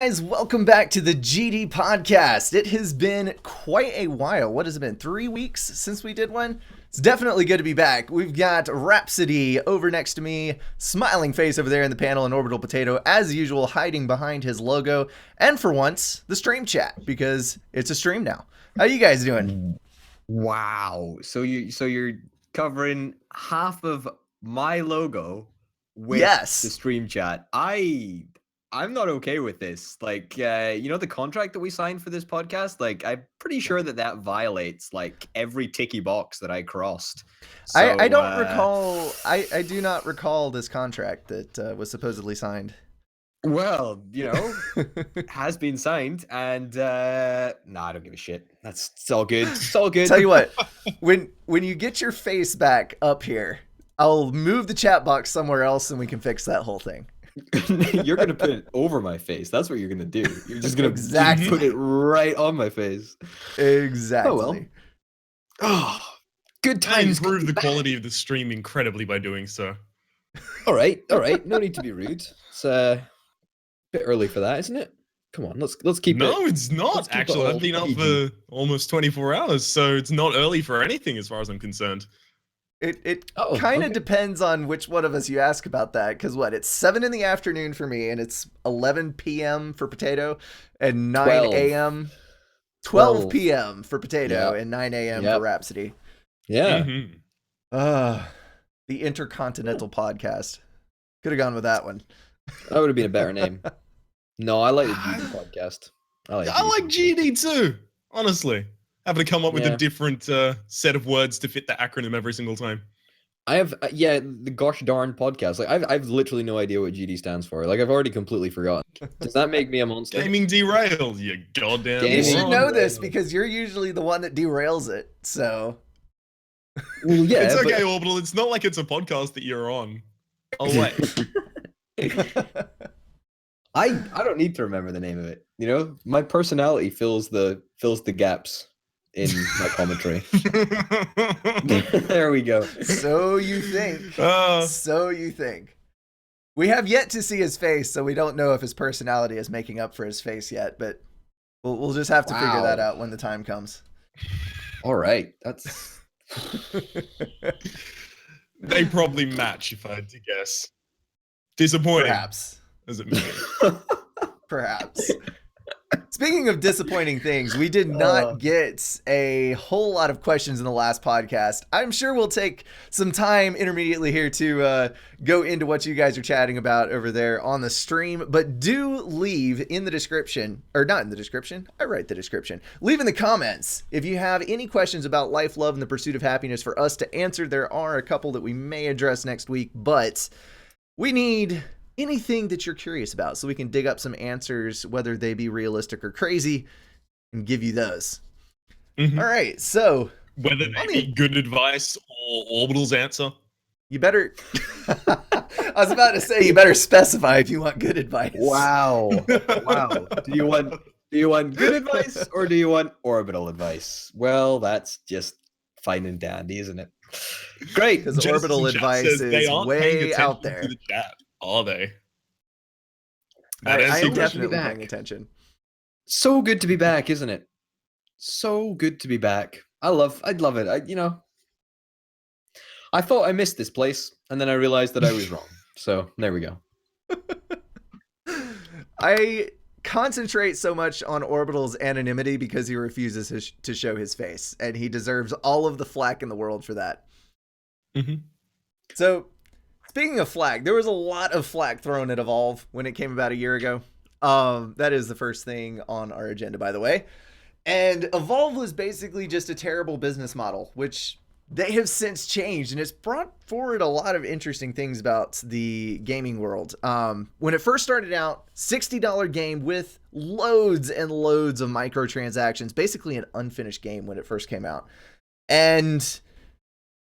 Guys, welcome back to the GDPodcast. It has been quite a while. What has it been? 3 weeks since we did one? It's definitely good to be back. We've got Rhapsody over next to me, smiling face over there in the panel, and Orbital Potato, as usual, hiding behind his logo. And for once, the stream chat, because it's a stream now. How you guys doing? Wow. So you're covering half of my logo with Yes. the stream chat. I'm not okay with this. Like, the contract that we signed for this podcast, like, I'm pretty sure that violates, like, every ticky box that I crossed. I don't recall, I do not recall this contract that was supposedly signed. Well, has been signed, and I don't give a shit. It's all good. It's all good. Tell you what, when you get your face back up here, I'll move the chat box somewhere else and we can fix that whole thing. You're gonna put it over my face. That's what you're gonna do. You're just gonna Exactly. put it right on my face. Exactly. Oh well. Oh, good I times. improve the quality of the stream incredibly by doing so. All right. No need to be rude. It's a bit early for that, isn't it? Come on, let's keep it. No, it's not let's keep it actually. all I've been up PG. for almost 24 hours, so it's not early for anything as far as I'm concerned. It kind of depends on which one of us you ask about that, because it's 7 in the afternoon for me, and it's 11 p.m. for Potato, and 9 a.m. 12 p.m. for Potato, and 9 a.m. for Rhapsody. Yeah. The Intercontinental Podcast. Could have gone with that one. That would have been a better name. No, I like the GD podcast. I like GD too, honestly. Having to come up with a different set of words to fit the acronym every single time. I have, the gosh darn podcast. Like, I've literally no idea what GD stands for. Like, I've already completely forgotten. Does that make me a monster? Gaming derailed, you goddamn. You should know this because you're usually the one that derails it. So, well, yeah, it's okay, Orbital. It's not like it's a podcast that you're on. Oh wait. I don't need to remember the name of it. My personality fills the gaps in my commentary. There we go. So you think. So you think. We have yet to see his face, so we don't know if his personality is making up for his face yet, but we'll just have to figure that out when the time comes. All right. That's They probably match if I had to guess. Disappointing. Perhaps. As it may. Perhaps. Speaking of disappointing things, we did not get a whole lot of questions in the last podcast. I'm sure we'll take some time intermediately here to go into what you guys are chatting about over there on the stream, but do leave in the description, or not in the description, I write the description. Leave in the comments if you have any questions about life, love, and the pursuit of happiness for us to answer. There are a couple that we may address next week, but we need anything that you're curious about so we can dig up some answers, whether they be realistic or crazy, and give you those. All right, so whether they be good advice or Orbital's answer. You better I was about to say you better specify if you want good advice. Wow. Do you want good advice or do you want Orbital advice? Well, that's just fine and dandy, isn't it? Great. Because Orbital advice is way out there. To the chat, are they? I am definitely paying attention. So good to be back, isn't it? So good to be back. I'd love it. I thought I missed this place, and then I realized that I was wrong. So there we go. I concentrate so much on Orbital's anonymity because he refuses to show his face, and he deserves all of the flack in the world for that. So, speaking of flack, there was a lot of flack thrown at Evolve when it came about a year ago. That is the first thing on our agenda, by the way. And Evolve was basically just a terrible business model, which they have since changed, and it's brought forward a lot of interesting things about the gaming world. When it first started out, $60 game with loads and loads of microtransactions, basically an unfinished game when it first came out. And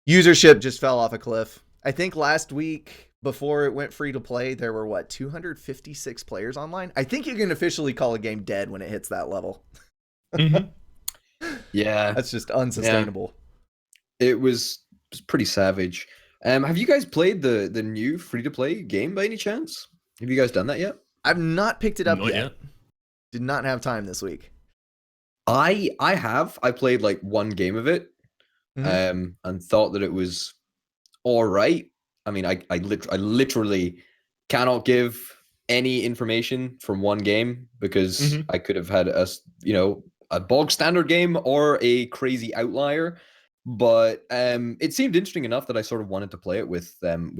usership just fell off a cliff. I think last week, before it went free to play, there were 256 players online. I think you can officially call a game dead when it hits that level. Yeah. That's just unsustainable. Yeah. It was pretty savage. Have you guys played the new free to play game by any chance? Have you guys done that yet? I've not picked it up yet. Did not have time this week. I played like one game of it, and thought that it was all right. I mean, I literally cannot give any information from one game because I could have had a bog standard game or a crazy outlier. But it seemed interesting enough that I sort of wanted to play it with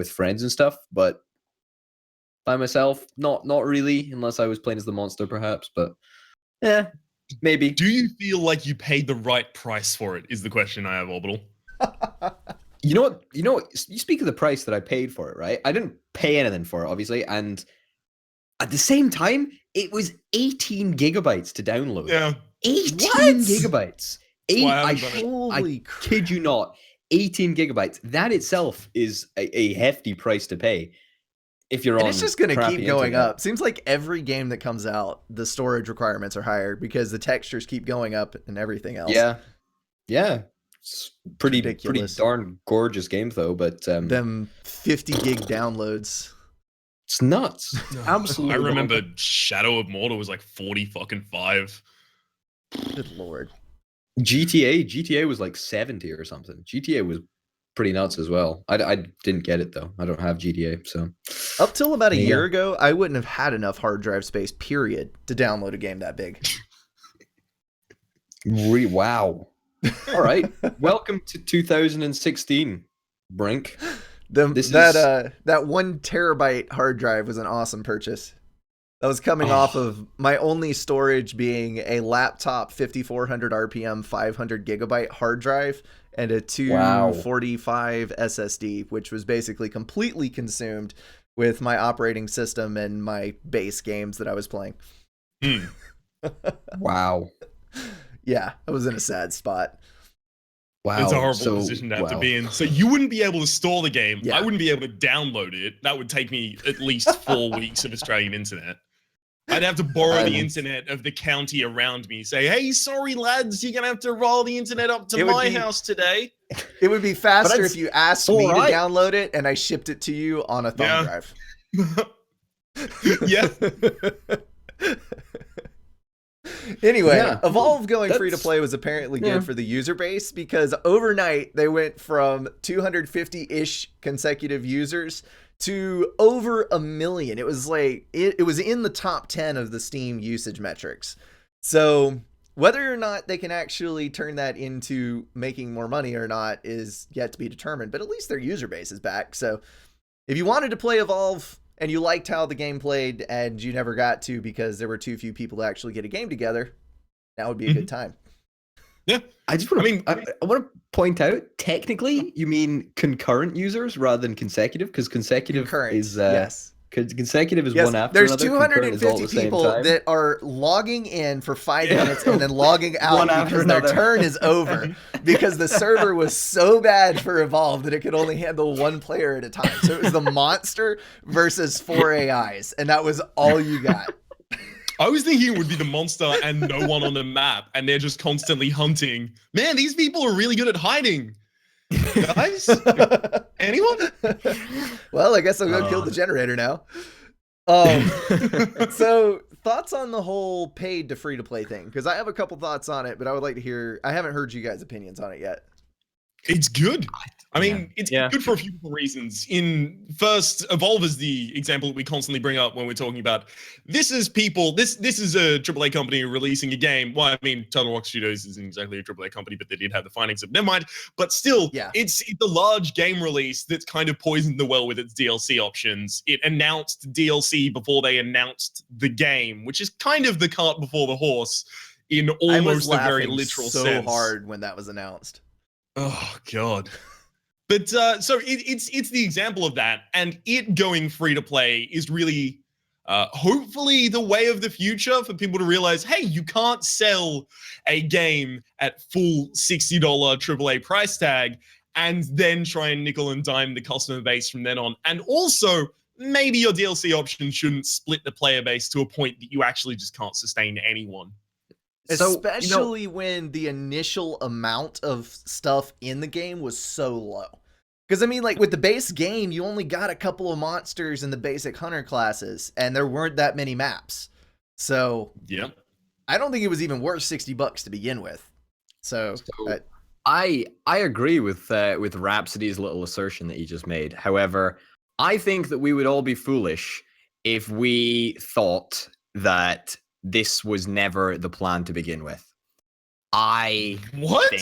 friends and stuff. But by myself, not really, unless I was playing as the monster, perhaps. But yeah, maybe. Do you feel like you paid the right price for it? Is the question I have, Orbital. You know what? You speak of the price that I paid for it, right? I didn't pay anything for it, obviously, and at the same time, it was 18 gigabytes to download. Yeah. 18 gigabytes. I kid you not. 18 gigabytes. That itself is a hefty price to pay. If you're on, it's just going to keep going internet. up. Seems like every game that comes out, the storage requirements are higher because the textures keep going up and everything else. Yeah. It's pretty darn gorgeous game though, but them 50 gig downloads. It's nuts. Absolutely. I remember Shadow of Mordor was like 45. Good lord. GTA was like 70 or something. GTA was pretty nuts as well. I didn't get it though. I don't have GTA, so up till about a year ago, I wouldn't have had enough hard drive space, period, to download a game that big. Wow. All right. Welcome to 2016, Brink. That 1 terabyte hard drive was an awesome purchase. That was coming off of my only storage being a laptop 5400 RPM 500 gigabyte hard drive and a 245 SSD, which was basically completely consumed with my operating system and my base games that I was playing. Wow. Yeah, I was in a sad spot. Wow. It's a horrible position to have to be in. So you wouldn't be able to store the game. Yeah. I wouldn't be able to download it. That would take me at least 4 weeks of Australian internet. I'd have to borrow the internet of the county around me. Say, hey, sorry, lads, you're going to have to roll the internet up to my house today. It would be faster if you asked me to download it and I shipped it to you on a thumb drive. Yeah. Anyway, Evolve going free to play was apparently good for the user base because overnight they went from 250-ish consecutive users to over 1 million. It was like it was in the top 10 of the Steam usage metrics. So whether or not they can actually turn that into making more money or not is yet to be determined, but at least their user base is back. So if you wanted to play Evolve and you liked how the game played and you never got to because there were too few people to actually get a game together, that would be a good time. Yeah. I want to point out, technically, you mean concurrent users rather than consecutive, because consecutive is yes. Consecutive is one after there's another. There's 250 people that are logging in for 5 minutes and then logging out because their turn is over because the server was so bad for Evolve that it could only handle 1 player at a time. So it was the monster versus 4 AIs, and that was all you got. I was thinking it would be the monster and no one on the map, and they're just constantly hunting. Man, these people are really good at hiding. Guys? Anyone? Well, I guess I'm going to kill the generator now. So, thoughts on the whole paid to free-to-play thing? Because I have a couple thoughts on it, but I would like to hear... I haven't heard you guys' opinions on it yet. It's good. I mean, it's good for a few different reasons. First, Evolve is the example that we constantly bring up when we're talking about this is people. This is a AAA company releasing a game. Well, I mean, Turtle Rock Studios isn't exactly a AAA company, but they did have the findings of. Never mind. But still, it's a large game release that's kind of poisoned the well with its DLC options. It announced DLC before they announced the game, which is kind of the cart before the horse in almost a very literal sense. So hard when that was announced. Oh God. But so it's the example of that, and it going free to play is really hopefully the way of the future for people to realize, hey, you can't sell a game at full $60 AAA price tag and then try and nickel and dime the customer base from then on. And also, maybe your DLC option shouldn't split the player base to a point that you actually just can't sustain anyone. Especially when the initial amount of stuff in the game was so low. Because, I mean, like, with the base game, you only got a couple of monsters in the basic hunter classes, and there weren't that many maps. So yeah. I don't think it was even worth $60 to begin with. So I agree with Rhapsody's little assertion that he just made. However, I think that we would all be foolish if we thought that this was never the plan to begin with. I think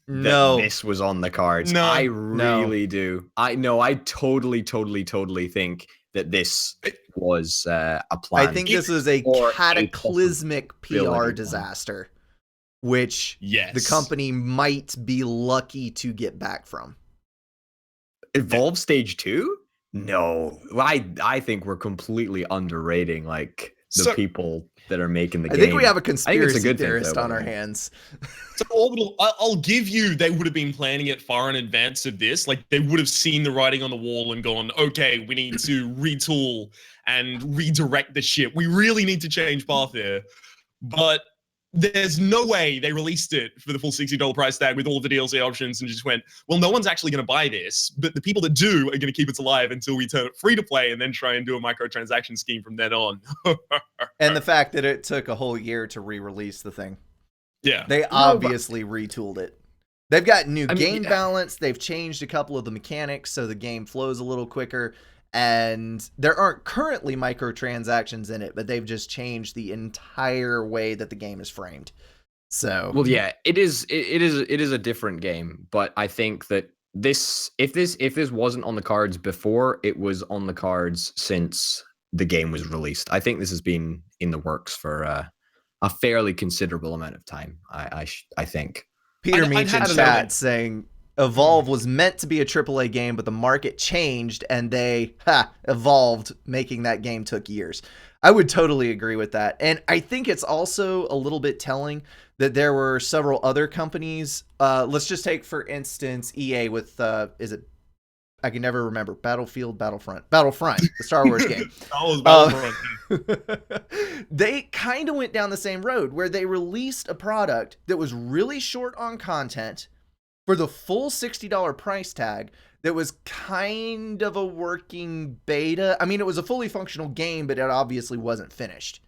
that this was on the cards. No. I really do. I totally think that this was a plan. I think this was a cataclysmic PR disaster, which the company might be lucky to get back from. Evolve Stage 2? No. I think we're completely underrating like the people that are making the game. I think we have a conspiracy theorist on our hands. So Orbital, I'll give you, they would have been planning it far in advance of this. Like, they would have seen the writing on the wall and gone, okay, we need to retool and redirect the ship. We really need to change path here. But there's no way they released it for the full $60 price tag with all of the DLC options and just went, well, no one's actually going to buy this, but the people that do are going to keep it alive until we turn it free to play and then try and do a microtransaction scheme from then on. And the fact that it took a whole year to re-release the thing. Yeah. They obviously retooled it. They've got new game balance. They've changed a couple of the mechanics so the game flows a little quicker. And there aren't currently microtransactions in it, but they've just changed the entire way that the game is framed. So, well, yeah, it is a different game, but I think that if this wasn't on the cards before, it was on the cards since the game was released. I think this has been in the works for a fairly considerable amount of time. I think. Peter Meach in chat saying Evolve was meant to be a AAA game, but the market changed and they evolved, making that game took years. I would totally agree with that. And I think it's also a little bit telling that there were several other companies. Let's just take, for instance, EA with, I can never remember, Battlefront, the Star Wars game. Battlefront. They kind of went down the same road where they released a product that was really short on content for the full $60 price tag that was kind of a working beta. I mean, it was a fully functional game, but it obviously wasn't finished.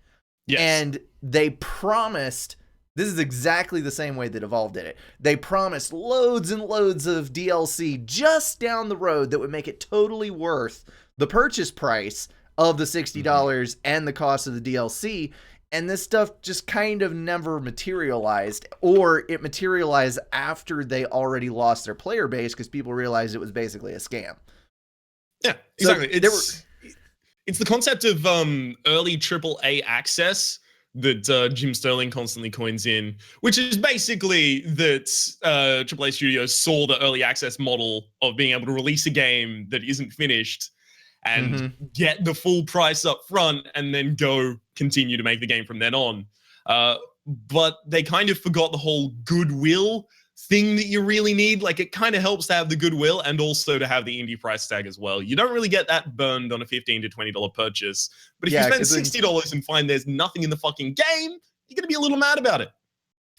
Yes. And they promised, this is exactly the same way that Evolve did it. They promised loads and loads of DLC just down the road that would make it totally worth the purchase price of the $60 and the cost of the DLC. And this stuff just kind of never materialized, or it materialized after they already lost their player base because people realized it was basically a scam. Yeah, exactly. So it's the concept of early AAA access that Jim Sterling constantly coins in, which is basically that AAA studios saw the early access model of being able to release a game that isn't finished and get the full price up front and then go continue to make the game from then on. But they kind of forgot the whole goodwill thing that you really need. Like, it kind of helps to have the goodwill and also to have the indie price tag as well. You don't really get that burned on a $15 to $20 purchase. But if you spend $60 and find there's nothing in the fucking game, you're going to be a little mad about it.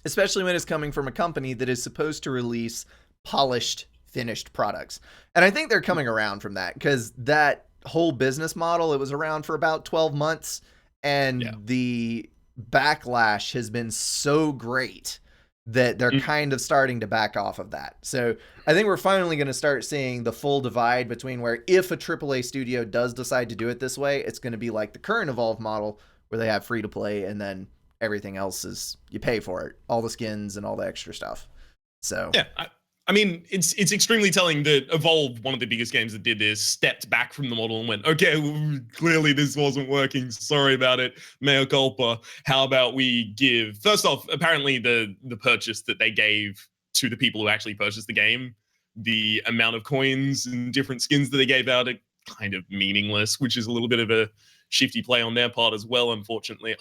Especially when it's coming from a company that is supposed to release polished, finished products. And I think they're coming around from that, because that whole business model, it was around for about 12 months and the backlash has been so great that they're kind of starting to back off of that. So I think we're finally going to start seeing the full divide between where, if a AAA studio does decide to do it this way, it's going to be like the current Evolve model where they have free to play and then everything else is you pay for it, all the skins and all the extra stuff. So yeah, I mean, it's extremely telling that Evolve, one of the biggest games that did this, stepped back from the model and went, okay, well, clearly this wasn't working. Sorry about it. Mea culpa. How about we give... First off, apparently the purchase that they gave to the people who actually purchased the game, the amount of coins and different skins that they gave out are kind of meaningless, which is a little bit of a shifty play on their part as well, unfortunately.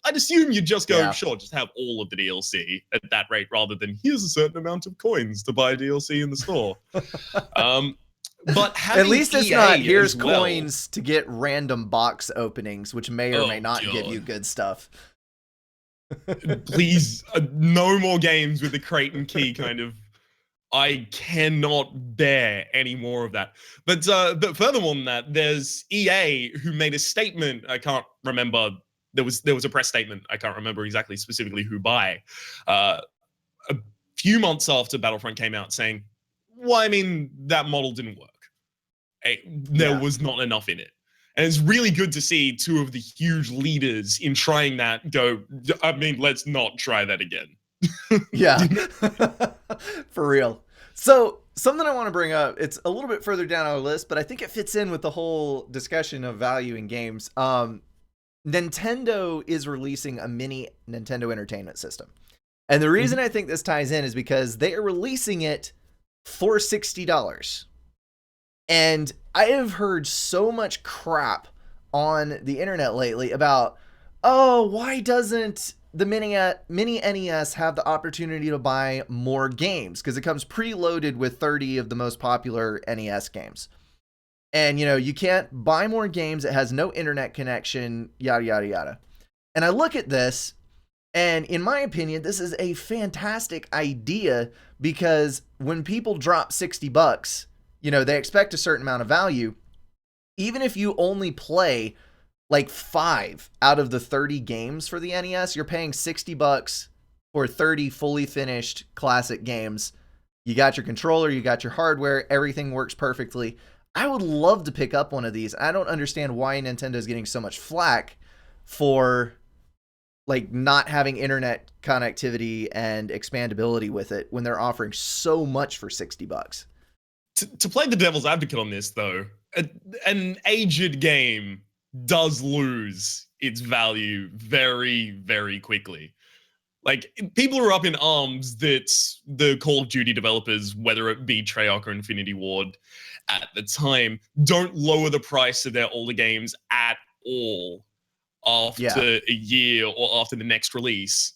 I'd assume you'd just go, sure, just have all of the DLC at that rate, rather than here's a certain amount of coins to buy DLC in the store. But at least it's not here's coins to get random box openings, which may or may not give you good stuff. Please, no more games with the crate and key kind of. I cannot bear any more of that. But furthermore than that, there's EA who made a statement. I can't remember there was a press statement. I can't remember exactly specifically who by. A few months after Battlefront came out, saying, "Well, I mean, that model didn't work. There was not enough in it." And it's really good to see two of the huge leaders in trying that go, I mean, let's not try that again. Yeah, for real. So something I want to bring up, it's a little bit further down our list, but I think it fits in with the whole discussion of value in games. Nintendo is releasing a mini Nintendo Entertainment System. And the reason I think this ties in is because they are releasing it for $60. And I have heard so much crap on the internet lately about, oh, why doesn't the mini NES have the opportunity to buy more games? Because it comes preloaded with 30 of the most popular NES games. And, you can't buy more games. It has no internet connection, yada, yada, yada. And I look at this, and in my opinion, this is a fantastic idea because when people drop $60, they expect a certain amount of value. Even if you only play like 5 out of the 30 games for the NES, you're paying $60 for 30 fully finished classic games. You got your controller, you got your hardware, everything works perfectly. I would love to pick up one of these. I don't understand why Nintendo is getting so much flack for like not having internet connectivity and expandability with it when they're offering so much for $60. To play the devil's advocate on this, though, an aged game does lose its value very, very quickly. Like, people are up in arms that the Call of Duty developers, whether it be Treyarch or Infinity Ward at the time, don't lower the price of their older games at all after a year or after the next release.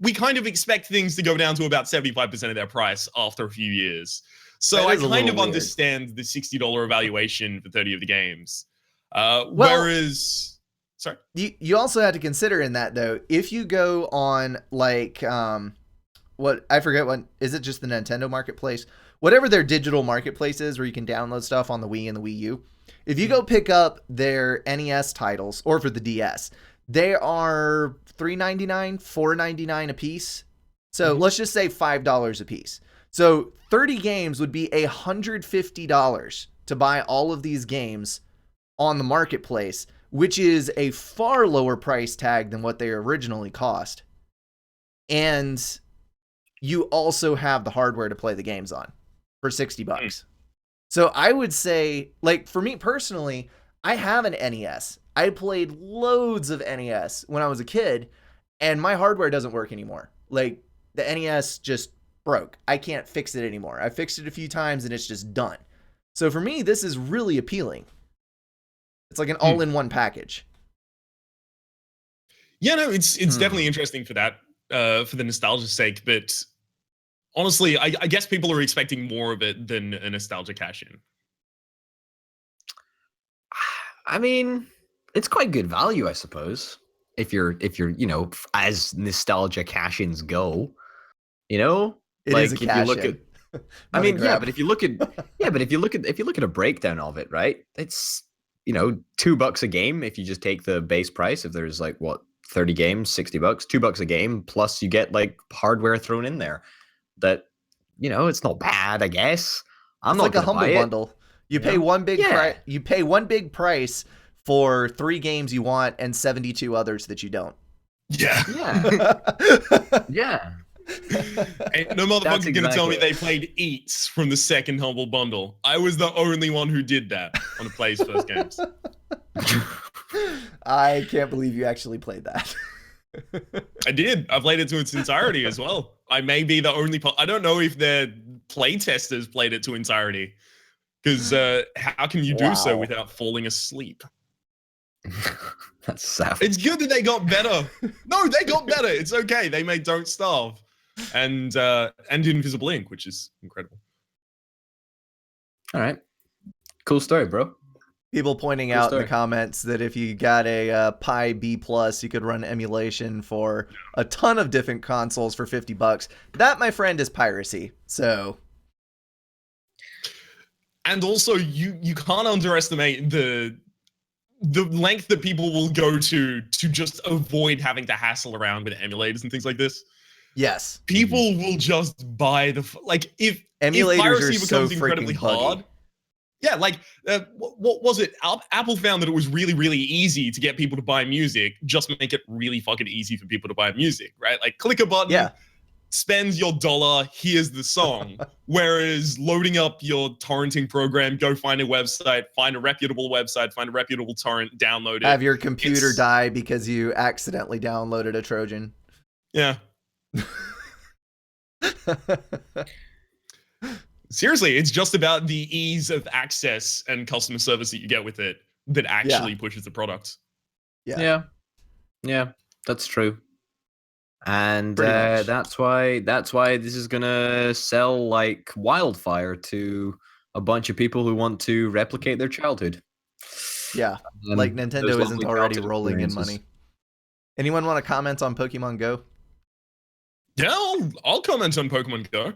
We kind of expect things to go down to about 75% of their price after a few years. So I kind of understand the $60 evaluation for 30 of the games. Whereas, sorry? You also have to consider in that, though, if you go on like, what, I forget what, is it just the Nintendo Marketplace? Whatever their digital marketplace is where you can download stuff on the Wii and the Wii U. If you go pick up their NES titles, or for the DS, they are $3.99, $4.99 a piece. So let's just say $5 a piece. So 30 games would be $150 to buy all of these games on the marketplace, which is a far lower price tag than what they originally cost. And you also have the hardware to play the games on for $60. So I would say, like, for me personally, I have an NES. I played loads of NES when I was a kid, and my hardware doesn't work anymore. Like, the NES just broke. I can't fix it anymore. I fixed it a few times, and it's just done. So for me, this is really appealing. It's like an all-in-one package. Yeah, no, it's definitely interesting for that, for the nostalgia's sake, but honestly, I guess people are expecting more of it than a nostalgia cash-in. I mean, it's quite good value, I suppose. If you're, as nostalgia cash-ins go, it like is a if you cash look in. at, but if you look at a breakdown of it, right? It's $2 a game if you just take the base price. If there's like 30 games, $60, $2 a game, plus you get like hardware thrown in there. That it's not bad, I guess. It's like a humble bundle. You pay one big price. You pay one big price for 3 games you want and 72 others that you don't. Yeah. Yeah. Ain't no motherfucker gonna tell me they played Eats from the second humble bundle. I was the only one who did that on the Play's first games. I can't believe you actually played that. I did. I played it to its entirety as well. I may be the only. I don't know if their play testers played it to entirety, because how can you do so without falling asleep? That's savage. It's good that they got better. No, they got better. It's okay. They made Don't Starve and Invisible Ink, which is incredible. All right, cool story, bro. People pointing out in the comments that if you got a Pi B+, you could run emulation for a ton of different consoles for $50. That, my friend, is piracy. So, and also you can't underestimate the the length that people will go to just avoid having to hassle around with emulators and things like this. Yes. People will just buy if Emulators piracy are so becomes incredibly freaking buggy. hard. Yeah, what was it? Apple found that it was really, really easy to get people to buy music. Just make it really fucking easy for people to buy music, right? Like, click a button, spend your $1, here's the song. Whereas loading up your torrenting program, go find a website, find a reputable website, find a reputable torrent, download it. Have your computer die because you accidentally downloaded a Trojan. Yeah. Seriously, it's just about the ease of access and customer service that you get with it that actually pushes the product. Yeah, that's true. And that's why this is gonna sell like wildfire to a bunch of people who want to replicate their childhood. Yeah, like Nintendo isn't already rolling in money. Anyone want to comment on Pokemon Go? Yeah, I'll comment on Pokemon Go.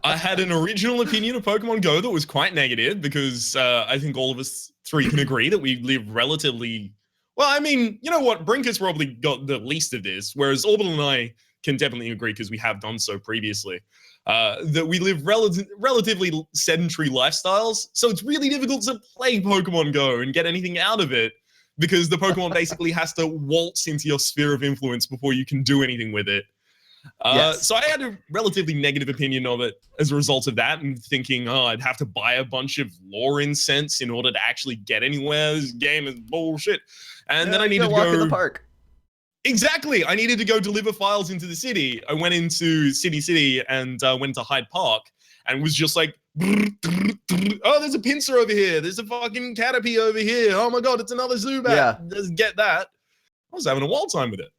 I had an original opinion of Pokemon Go that was quite negative because I think all of us three can agree that we live relatively... Well, I mean, you know what? Brink has probably got the least of this, whereas Orbital and I can definitely agree because we have done so previously, that we live relatively sedentary lifestyles. So it's really difficult to play Pokemon Go and get anything out of it because the Pokemon basically has to waltz into your sphere of influence before you can do anything with it. So I had a relatively negative opinion of it as a result of that, and thinking, oh, I'd have to buy a bunch of lore incense in order to actually get anywhere. This game is bullshit. And then I needed to walk in the park. Exactly. I needed to go deliver files into the city. I went into City and went to Hyde Park and was just like, oh, there's a pincer over here. There's a fucking Caterpie over here. Oh my God, it's another Zubat. Yeah. Just get that. I was having a wild time with it.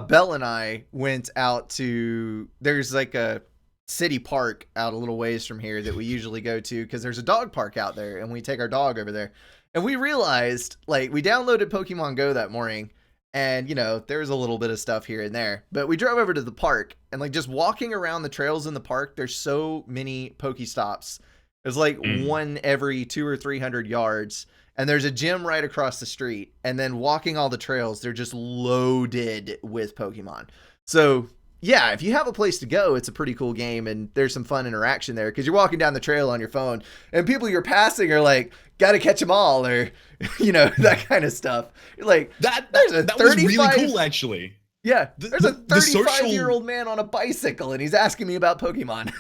Belle and I went out to, there's like a city park out a little ways from here that we usually go to because there's a dog park out there and we take our dog over there. And we realized, like, we downloaded Pokemon Go that morning and, you know, there's a little bit of stuff here and there. But we drove over to the park and, like, just walking around the trails in the park, there's so many Pokestops. There's like one every 200 or 300 yards. And there's a gym right across the street. And then walking all the trails, they're just loaded with Pokemon. So, yeah, if you have a place to go, it's a pretty cool game. And there's some fun interaction there. Because you're walking down the trail on your phone. And people you're passing are like, gotta catch them all. Or, you know, that kind of stuff. You're like, that was really cool, actually. Yeah, there's a 35-year-old man on a bicycle, and he's asking me about Pokemon.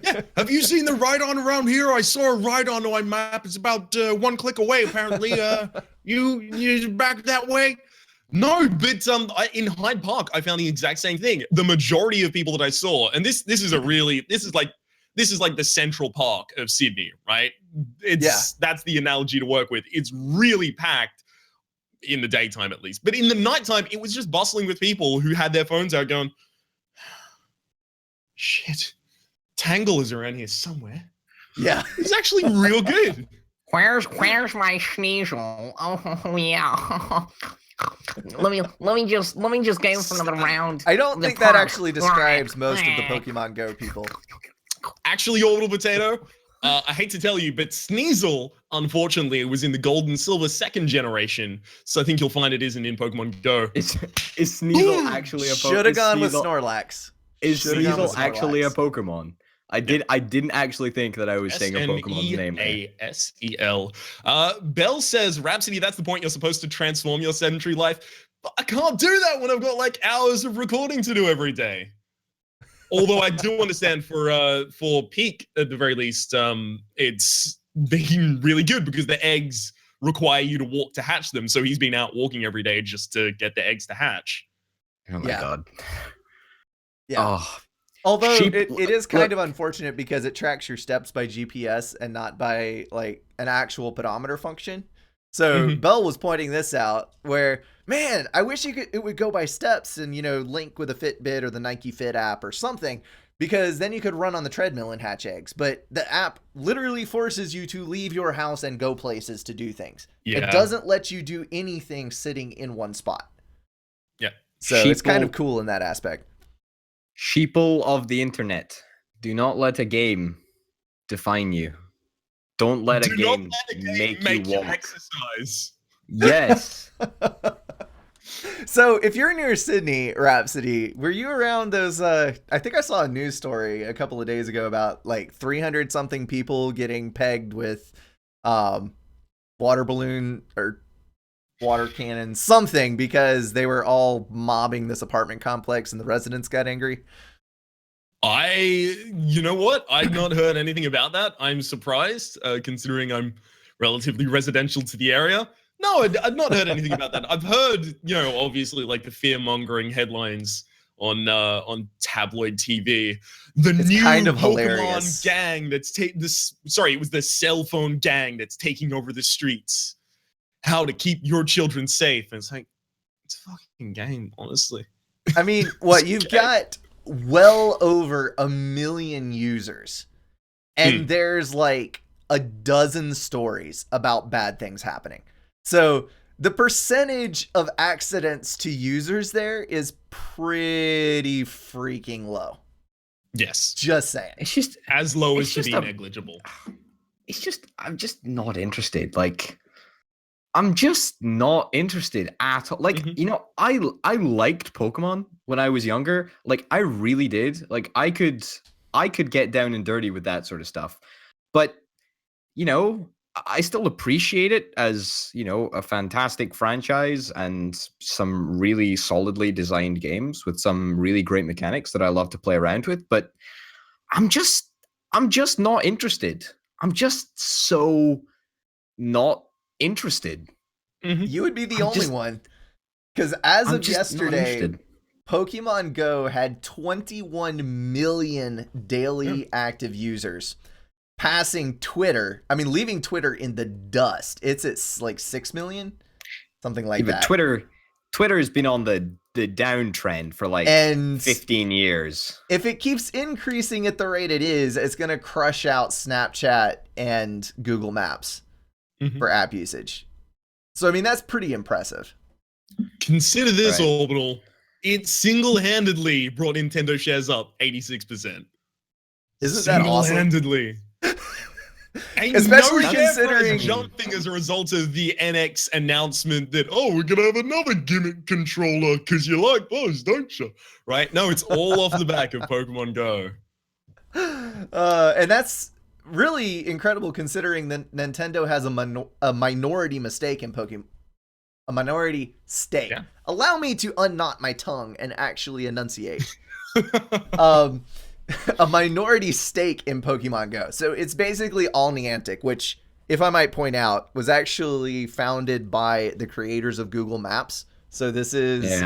Yeah, have you seen the Rhydon around here? I saw a Rhydon on my map. It's about 1 click away, apparently. You back that way? No, but in Hyde Park, I found the exact same thing. The majority of people that I saw, and this is like the Central Park of Sydney, right? That's the analogy to work with. It's really packed. In the daytime, at least. But in the nighttime, it was just bustling with people who had their phones out going, shit, Tangle is around here somewhere. Yeah. It's actually real good. Where's my Sneasel? Oh yeah. let me just go for another round. I don't think that actually describes most of the Pokemon Go people. Actually, Orbital Potato, I hate to tell you, but Sneasel, unfortunately, was in the Gold and Silver 2nd generation, so I think you'll find it isn't in Pokemon Go. Is Sneasel actually a Pokemon? Should have gone with Snorlax. Is Sneasel actually a Pokemon? I didn't actually think that I was saying a Pokemon's name. Sneasel. Bell says, Rhapsody, that's the point. You're supposed to transform your sedentary life. But I can't do that when I've got like hours of recording to do every day. Although I do understand for Peak, at the very least, it's been really good because the eggs require you to walk to hatch them. So he's been out walking every day just to get the eggs to hatch. Oh my God. Yeah. Oh. Although it is kind of unfortunate because it tracks your steps by GPS and not by like an actual pedometer function. So Bell was pointing this out where, man, I wish it would go by steps and, you know, link with a Fitbit or the Nike Fit app or something, because then you could run on the treadmill and hatch eggs. But the app literally forces you to leave your house and go places to do things. Yeah. It doesn't let you do anything sitting in one spot. Yeah. So it's kind of cool in that aspect. Sheeple of the internet. Do not let a game define you. Don't let a Do not game let a game make make you you walk. exercise. Yes. So, if you're near Sydney, Rhapsody, were you around those? I think I saw a news story a couple of days ago about like 300 something people getting pegged with water balloon or water cannon something because they were all mobbing this apartment complex and the residents got angry. You know what? I've not heard anything about that. I'm surprised, considering I'm relatively residential to the area. No, I've not heard anything about that. I've heard, obviously like the fear-mongering headlines on tabloid TV. It's new kind of Pokemon hilarious. gang that's it was the cell phone gang that's taking over the streets. How to keep your children safe. And it's like, it's a fucking game, honestly. I mean, what you've got well over 1 million users, and there's like a dozen stories about bad things happening. So the percentage of accidents to users there is pretty freaking low. Yes. Just saying. It's just as low as to be negligible. It's just, I'm just not interested. Like, I'm just not interested at all. Like, I liked Pokemon when I was younger. Like, I really did. Like, I could get down and dirty with that sort of stuff. But, I still appreciate it as, a fantastic franchise and some really solidly designed games with some really great mechanics that I love to play around with. But I'm just not interested. I'm just so not interested. You would be the only one. Because as of yesterday, Pokemon Go had 21 million daily active users, passing Twitter. I mean, leaving Twitter in the dust. It's at like 6 million, something like that. Twitter has been on the downtrend for like 15 years. If it keeps increasing at the rate it is, it's going to crush out Snapchat and Google Maps for app usage. So, I mean, that's pretty impressive. Consider this, Orbital. It single-handedly brought Nintendo shares up 86%. Isn't that awesome? Single-handedly. Especially considering jumping as a result of the NX announcement that, we're going to have another gimmick controller because you like those, don't you? Right? No, it's all off the back of Pokemon Go. And that's really incredible considering that Nintendo has a minority mistake in Pokemon. A minority stake. Yeah. Allow me to unknot my tongue and actually enunciate. A minority stake in Pokemon Go. So it's basically all Niantic, which, if I might point out, was actually founded by the creators of Google Maps. So this is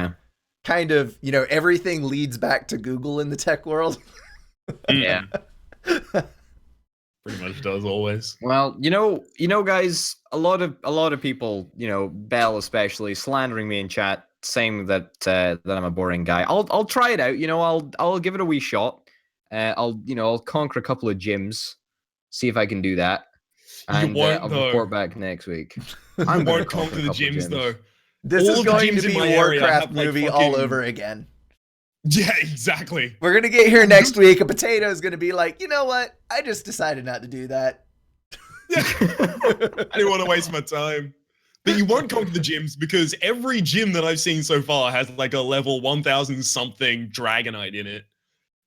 kind of, everything leads back to Google in the tech world. Yeah. Pretty much does always. Well, guys, a lot of people, Bell especially, slandering me in chat, saying that I'm a boring guy. I'll try it out. I'll give it a wee shot. I'll conquer a couple of gyms, see if I can do that, and I'll report back next week. I won't conquer the gyms though. This is going to be a Warcraft movie all over again. Yeah, exactly. We're going to get here next week. A potato is going to be like, you know what? I just decided not to do that. I didn't want to waste my time. But you won't conquer the gyms because every gym that I've seen so far has like a level 1000 something Dragonite in it.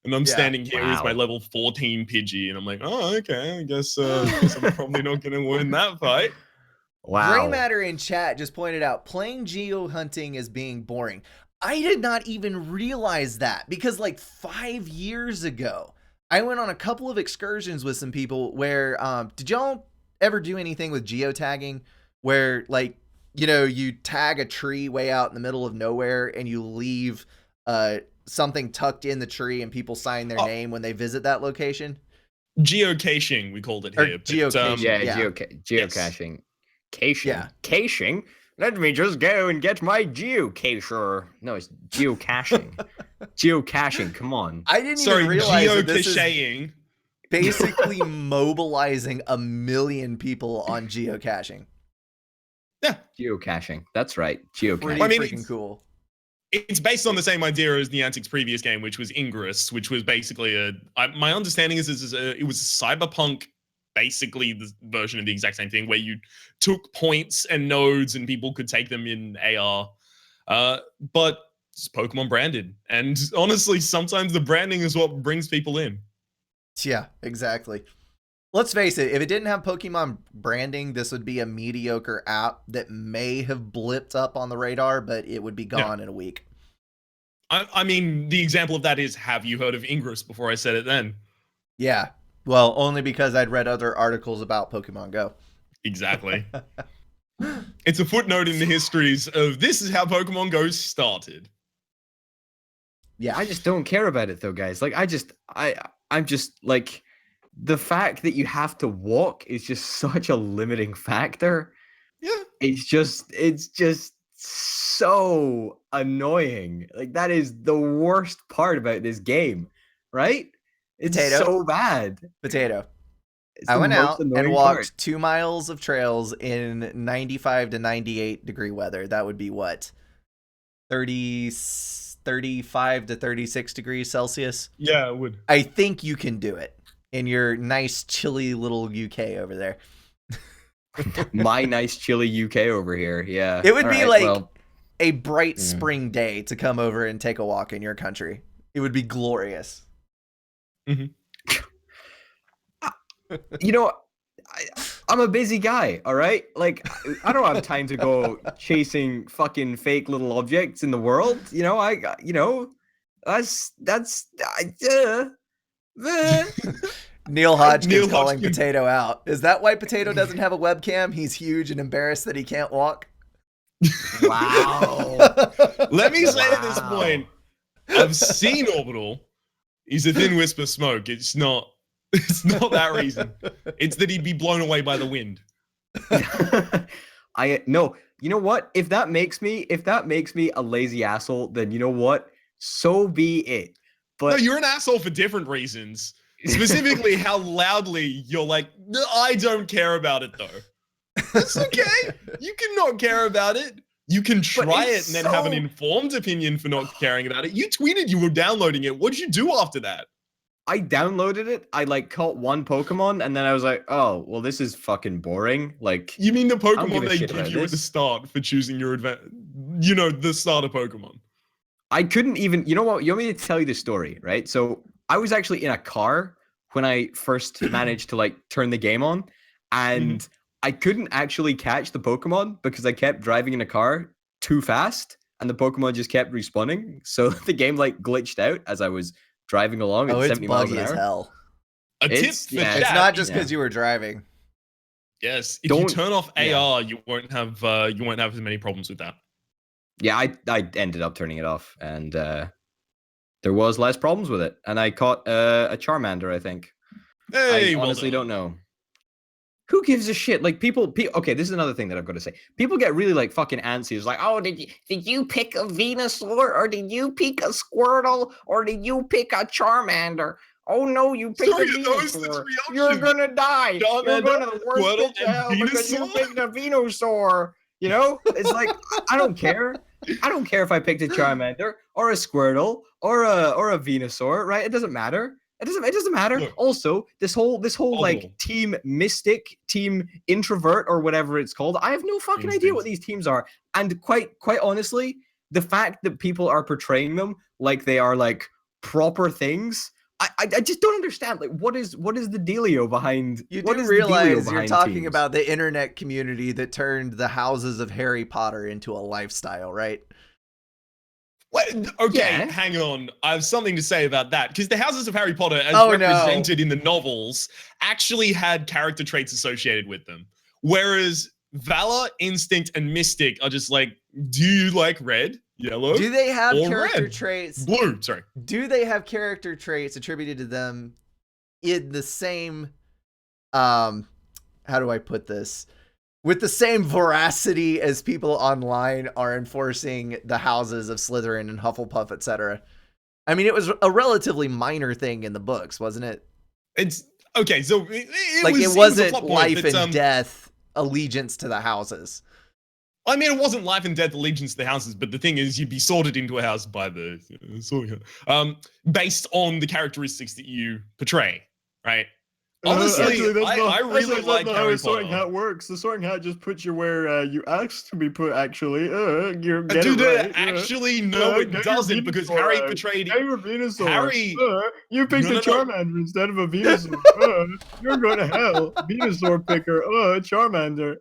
And I'm standing here with my level 14 Pidgey, and I'm like, oh, okay, I guess I'm probably not going to win that fight. Wow. Gray Matter in chat just pointed out, playing geo hunting is being boring. I did not even realize that because like 5 years ago, I went on a couple of excursions with some people where, did y'all ever do anything with geotagging where like, you tag a tree way out in the middle of nowhere and you leave something tucked in the tree and people sign their name when they visit that location? Geocaching, we called it here. Geocaching. Geocaching. Caching? Let me just go and get my geocacher. No, it's geocaching. Geocaching, come on. I didn't even realize that this is basically mobilizing 1 million people on geocaching. Yeah. Geocaching. That's right. Geocaching. Pretty freaking cool. It's based on the same idea as Niantic's previous game, which was Ingress, which was basically my understanding is it was a cyberpunk basically the version of the exact same thing where you took points and nodes and people could take them in AR. But it's Pokemon branded. And honestly, sometimes the branding is what brings people in. Yeah, exactly. Let's face it, if it didn't have Pokemon branding, this would be a mediocre app that may have blipped up on the radar, but it would be gone in a week. I mean, the example of that is, have you heard of Ingress before I said it then? Yeah. Well, only because I'd read other articles about Pokemon Go. Exactly. It's a footnote in the histories of this is how Pokemon Go started. Yeah. I just don't care about it though, guys. Like I'm just like, the fact that you have to walk is just such a limiting factor. Yeah. It's just so annoying. Like that is the worst part about this game, right? It's Potato. so bad. Potato. It's I the went most out and annoying walked part. 2 miles of trails in 95 to 98 degree weather. That would be what? 35 to 36 degrees Celsius? Yeah, it would. I think you can do it in your nice, chilly little UK over there. My nice chilly UK over here. Yeah. It would All be right, like well, a bright yeah. spring day to come over and take a walk in your country. It would be glorious. Mm-hmm. You know, I'm a busy guy, all right? Like, I don't have time to go chasing fucking fake little objects in the world. You know, Neil Hodgkins Neil calling Hodgkins. Potato out. Is that why Potato doesn't have a webcam? He's huge and embarrassed that he can't walk? Wow. Let me say at this Wow. point, I've seen Orbital. He's a thin wisp of smoke. It's not that reason. It's that he'd be blown away by the wind. No, you know what? If that makes me a lazy asshole, then you know what? So be it. But No, you're an asshole for different reasons. Specifically, how loudly you're like, "No, I don't care about it though." That's okay. You can not care about it. You can try it it's and then have an so- informed opinion for not caring about it. You tweeted you were downloading it. What did you do after that? I downloaded it. I like caught one Pokemon, and then I was like, "Oh, well, this is fucking boring." Like, You mean the don't give Pokemon a they shit give about you at the this. start for choosing your the starter Pokemon? I couldn't even. You know what? You want me to tell you the story, right? So I was actually in a car when I first managed to like turn the game on, and I couldn't actually catch the Pokemon because I kept driving in a car too fast, and the Pokemon just kept respawning. So the game like glitched out as I was driving along at Oh, it's 70 miles buggy an as hour. hell. A tip It's- for yeah. chat. It's not just Yeah. because you were driving. Yes, if you Don't- turn off yeah. AR, you won't have as many problems with that. Yeah, I ended up turning it off, and there was less problems with it. And I caught a Charmander, I think. Hey, I well honestly done. don't know. Who gives a shit? Like people. Okay, this is another thing that I've got to say. People get really like fucking antsy. It's like, Oh, did you pick a Venusaur, or did you pick a Squirtle, or did you pick a Charmander? Oh no, you picked So a are those the Venusaur. three You're options? gonna die. You're Charmander, gonna the worst Squirtle, bitch to and hell because you Venusaur? picked a Venusaur. you know, it's like I don't care. I don't care if I picked a Charmander or a Squirtle or a Venusaur, right? It doesn't matter. It doesn't matter. Look. Also, this whole like Although- team Mystic, team Introvert, or whatever it's called, I have no fucking idea what these teams are. And quite honestly, the fact that people are portraying them like they are like proper things, I just don't understand. Like, what is the dealio behind? You what do is the dealio realize you're behind talking teams? about the internet community that turned the houses of Harry Potter into a lifestyle, right? Wait, okay, Yeah. hang on. I have something to say about that because the houses of Harry Potter, as Oh, no. represented in the novels, actually had character traits associated with them. Whereas Valor, Instinct, and Mystic are just like, do you like red, yellow, Do they have or character red. traits? blue? Sorry. Do they have character traits attributed to them in the same how do I put this? With the same veracity as people online are enforcing the houses of Slytherin and Hufflepuff, etc. I mean, it was a relatively minor thing in the books, wasn't it? It's okay. So it Like, was, it was a wasn't plot point life that, and death allegiance to the houses. I mean, it wasn't life and death allegiance to the houses, but the thing is, you'd be sorted into a house by the based on the characteristics that you portray, right? Honestly, Actually, that's I not, really that's like not how Harry a sorting Potter. hat works. The sorting hat just puts you where you asked to be put, actually. You get Dude, it right. actually, no, it Get your doesn't, because Venusaur Harry out. portrayed Get your Venusaur. Harry. You picked No, a no, no. Charmander instead of a Venusaur. You're going to hell. Venusaur picker. Charmander.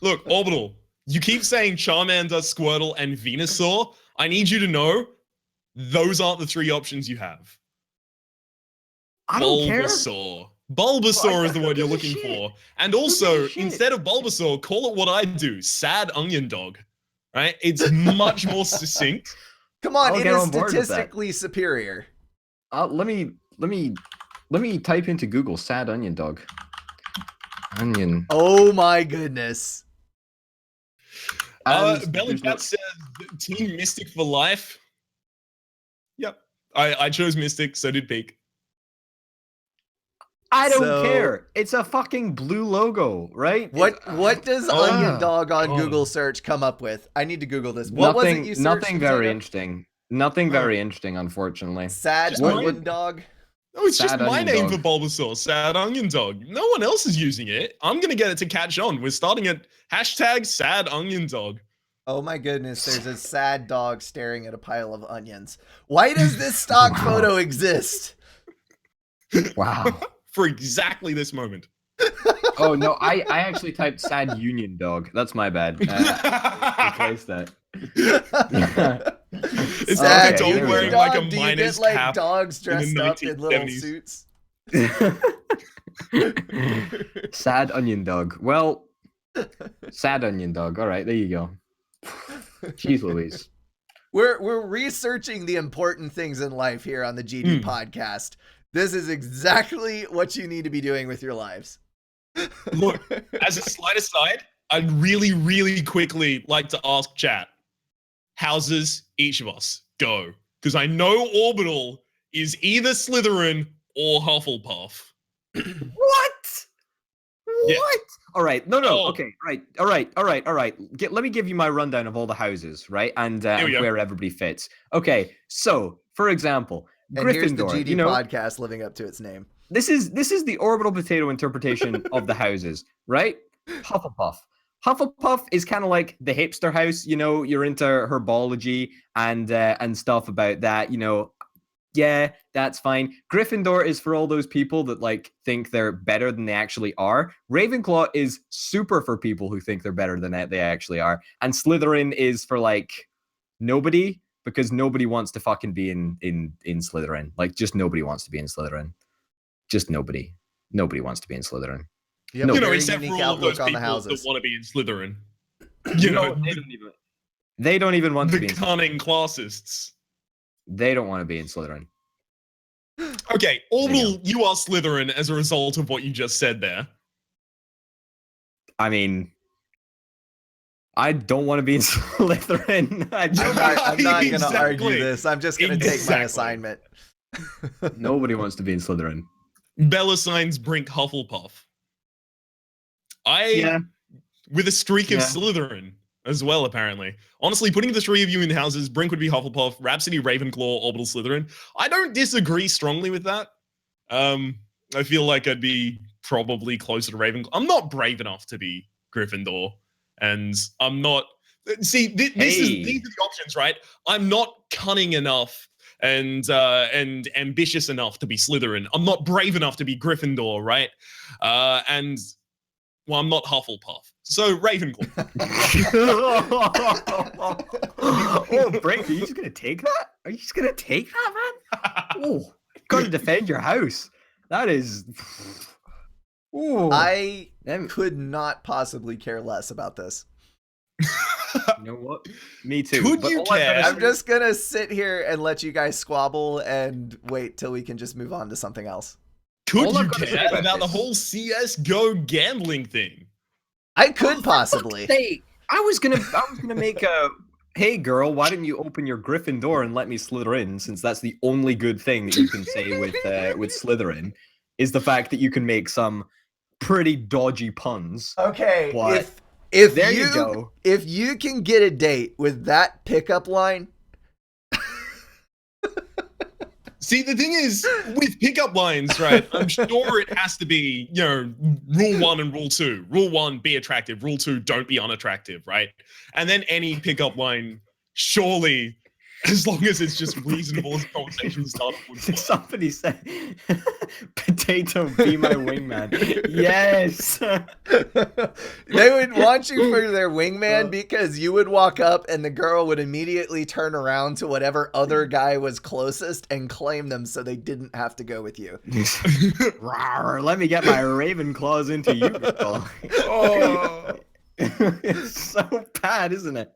Look, Orbital, you keep saying Charmander, Squirtle, and Venusaur. I need you to know those aren't the 3 options you have. I don't care. Bulbasaur. Bulbasaur is the word you're looking for. And also, instead of Bulbasaur, call it what I do, Sad Onion Dog. Right? It's much more succinct. Come on, I'll it get is on board with that. statistically superior. Let me type into Google sad onion dog. Onion. Oh my goodness. Bellycat says Team Mystic for life. Yep. I chose Mystic, so did Peak. I don't So- care. It's a fucking blue logo, right? What does Oh. onion dog on Oh. Google search come up with? I need to Google this. What was it you searched? Nothing very Potato? interesting. Nothing very interesting, unfortunately. Sad Just onion mine. dog. No, it's just Sad my Onion name Dog. for Bulbasaur, Sad Onion Dog. No one else is using it. I'm gonna get it to catch on. We're starting at hashtag Sad Onion Dog. Oh my goodness, there's a sad dog staring at a pile of onions. Why does this stock Wow. photo exist? Wow. For exactly this moment. Oh no, I actually typed sad union dog. That's my bad. Replace that. It's Sad like a dog union wearing dog? like a Do you miner's get like cap. dogs dressed up in little 1970s. suits? Sad onion dog. Well, sad onion dog. All right, there you go. Jeez Louise. We're researching the important things in life here on the GD podcast. This is exactly what you need to be doing with your lives. Look, as a slight aside, I'd really, really quickly like to ask chat, houses each of us go? Because I know Orbital is either Slytherin or Hufflepuff. What? Yeah. What? All right. No. Oh. Okay. Right. All right. Let me give you my rundown of all the houses, right? And Here we go. where everybody fits. Okay. So, for example, And here's the Gryffindor. GD podcast living up to its name. This is the orbital potato interpretation of the houses, right? Hufflepuff. Hufflepuff is kind of like the hipster house, you're into herbology and stuff about that, yeah, that's fine. Gryffindor is for all those people that like think they're better than they actually are. Ravenclaw is super for people who think they're better than they actually are. And Slytherin is for like nobody, because nobody wants to fucking be in Slytherin. Like just nobody wants to be in Slytherin. Just nobody. Nobody wants to be in Slytherin. You have No, a You know, very except for unique all of those outlook on the people that houses. want to be in Slytherin. You know, They don't even want to the be in cunning classists. They don't want to be in Slytherin. Okay, Orbital, you are Slytherin as a result of what you just said there. I mean, I don't want to be in Slytherin. I'm not going to argue Exactly. this. I'm just going to take my Exactly. assignment. Nobody wants to be in Slytherin. Bella signs Brink Hufflepuff. With a streak of Yeah. Slytherin as well, apparently. Honestly, putting the 3 of you in houses, Brink would be Hufflepuff, Rhapsody Ravenclaw, Orbital Slytherin. I don't disagree strongly with that. I feel like I'd be probably closer to Ravenclaw. I'm not brave enough to be Gryffindor, and I'm not. See, these are the options, right? I'm not cunning enough and ambitious enough to be Slytherin. I'm not brave enough to be Gryffindor, right? And well, I'm not Hufflepuff, so Ravenclaw. Oh, Brink, are you just gonna take that? Are you just gonna take that, man? Oh, you gotta defend your house. That is. Ooh. I Them- could not possibly care less about this. You know what? Me too. Could But you all I've gotta care? I'm say- just going to sit here and let you guys squabble and wait till we can just move on to something else. Could All you I've gotta say care about about the this- whole CS:GO gambling thing? I could possibly. Say, I was gonna make a. Hey girl, why didn't you open your Gryffindor and let me slither in? Since that's the only good thing that you can say with Slytherin, is the fact that you can make some pretty dodgy puns. Okay, What? if There you go. If you can get a date with that pickup line, See, the thing is, with pickup lines, right? I'm sure it has to be, rule 1 and rule 2. Rule 1, be attractive. Rule 2, don't be unattractive, right? And then any pickup line, surely, as long as it's just reasonable as a conversation starter would work. Somebody said, "Potato, be my wingman." Yes. They would want you for their wingman because you would walk up and the girl would immediately turn around to whatever other guy was closest and claim them so they didn't have to go with you. Rawr, let me get my raven claws into you, girl. Oh. It's so bad, isn't it?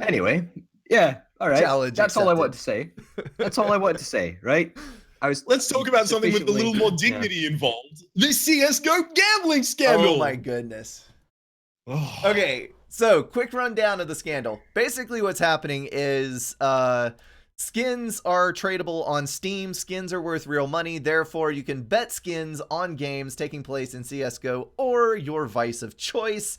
Anyway, yeah, all right. Challenge That's all I accepted. wanted to say. That's all I wanted to say, right? Let's talk about something with a little more dignity involved. The CSGO gambling scandal. Oh my goodness. Oh. Okay, so quick rundown of the scandal. Basically what's happening is skins are tradable on Steam. Skins are worth real money. Therefore, you can bet skins on games taking place in CSGO or your vice of choice.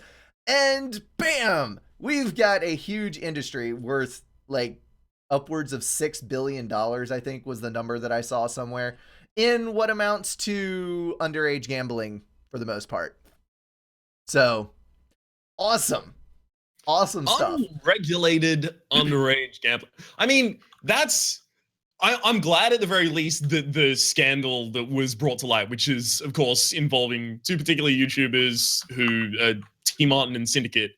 And bam! We've got a huge industry worth like upwards of $6 billion, I think was the number that I saw somewhere, in what amounts to underage gambling for the most part. So, awesome. Awesome stuff. Unregulated underage gambling. I mean, I'm glad at the very least that the scandal that was brought to light, which is, of course, involving two particular YouTubers who, T. Martin and Syndicate,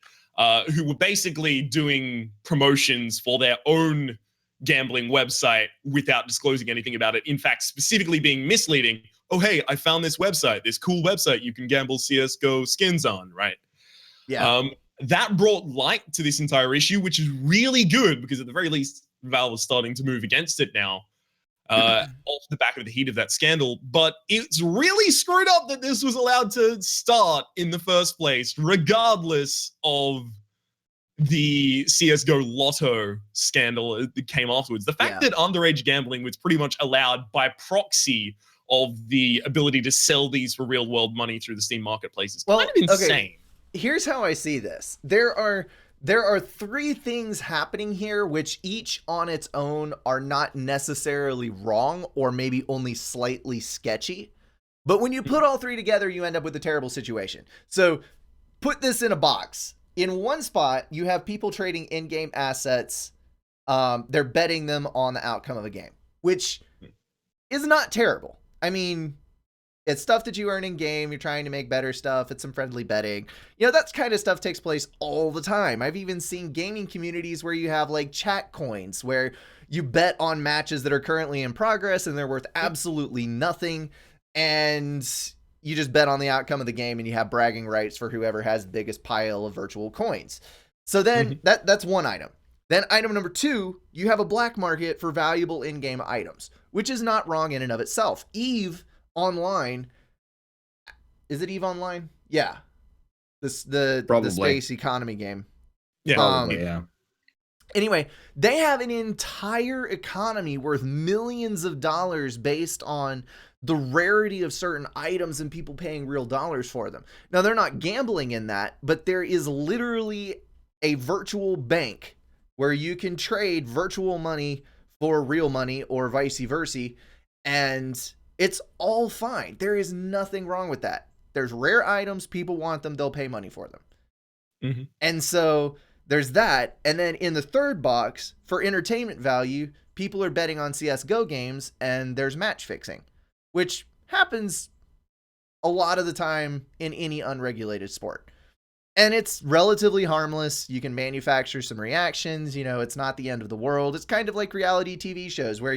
who were basically doing promotions for their own gambling website without disclosing anything about it. In fact, specifically being misleading. Oh, hey, I found this website, this cool website you can gamble CSGO skins on, right? Yeah. That brought light to this entire issue, which is really good because at the very least, Valve is starting to move against it now, off the back of the heat of that scandal. But it's really screwed up that this was allowed to start in the first place, regardless of the CSGO Lotto scandal that came afterwards. The fact that underage gambling was pretty much allowed by proxy of the ability to sell these for real world money through the Steam marketplace is kind of insane. Okay. Here's how I see this. There are three things happening here, which each on its own are not necessarily wrong or maybe only slightly sketchy. But when you put all three together, you end up with a terrible situation. So put this in a box. In one spot, you have people trading in-game assets. They're betting them on the outcome of a game, which is not terrible. I mean, it's stuff that you earn in game. You're trying to make better stuff. It's some friendly betting. That kind of stuff takes place all the time. I've even seen gaming communities where you have like chat coins where you bet on matches that are currently in progress and they're worth absolutely nothing. And you just bet on the outcome of the game and you have bragging rights for whoever has the biggest pile of virtual coins. So then that's one item. Then item number 2, you have a black market for valuable in-game items, which is not wrong in and of itself. EVE Online, is it EVE Online? Yeah, the space economy game. Yeah, Probably, yeah. Anyway, they have an entire economy worth millions of dollars based on the rarity of certain items and people paying real dollars for them. Now, they're not gambling in that, but there is literally a virtual bank where you can trade virtual money for real money or vice versa, and it's all fine. There is nothing wrong with that. There's rare items. People want them. They'll pay money for them. And so there's that. And then in the third box, for entertainment value, people are betting on CSGO games and there's match fixing, which happens a lot of the time in any unregulated sport. And it's relatively harmless. You can manufacture some reactions. It's not the end of the world. It's kind of like reality TV shows where,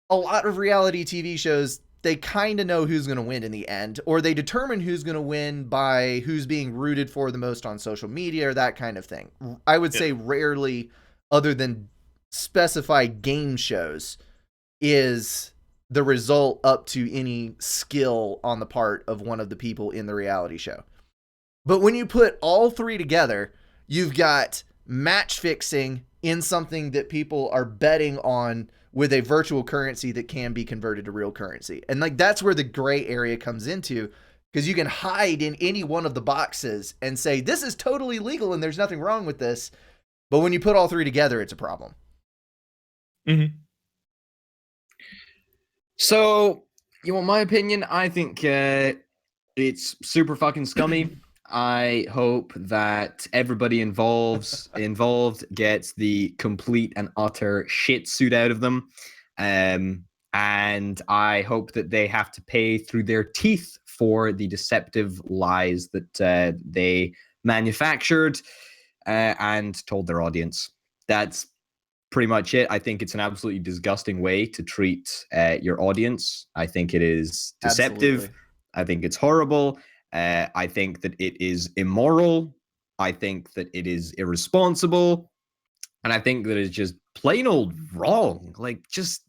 a lot of reality TV shows, they kind of know who's going to win in the end, or they determine who's going to win by who's being rooted for the most on social media or that kind of thing. I would say rarely, other than specified game shows, is the result up to any skill on the part of one of the people in the reality show. But when you put all three together, you've got match fixing in something that people are betting on with a virtual currency that can be converted to real currency. And that's where the gray area comes into, because you can hide in any one of the boxes and say, this is totally legal and there's nothing wrong with this. But when you put all three together, it's a problem. Mhm. So, you want my opinion? I think it's super fucking scummy. I hope that everybody involved gets the complete and utter shit suit out of them. And I hope that they have to pay through their teeth for the deceptive lies that they manufactured and told their audience. That's pretty much it. I think it's an absolutely disgusting way to treat your audience. I think it is deceptive. Absolutely. I think it's horrible. I think that it is immoral. I think that it is irresponsible. And I think that it's just plain old wrong. Like, just.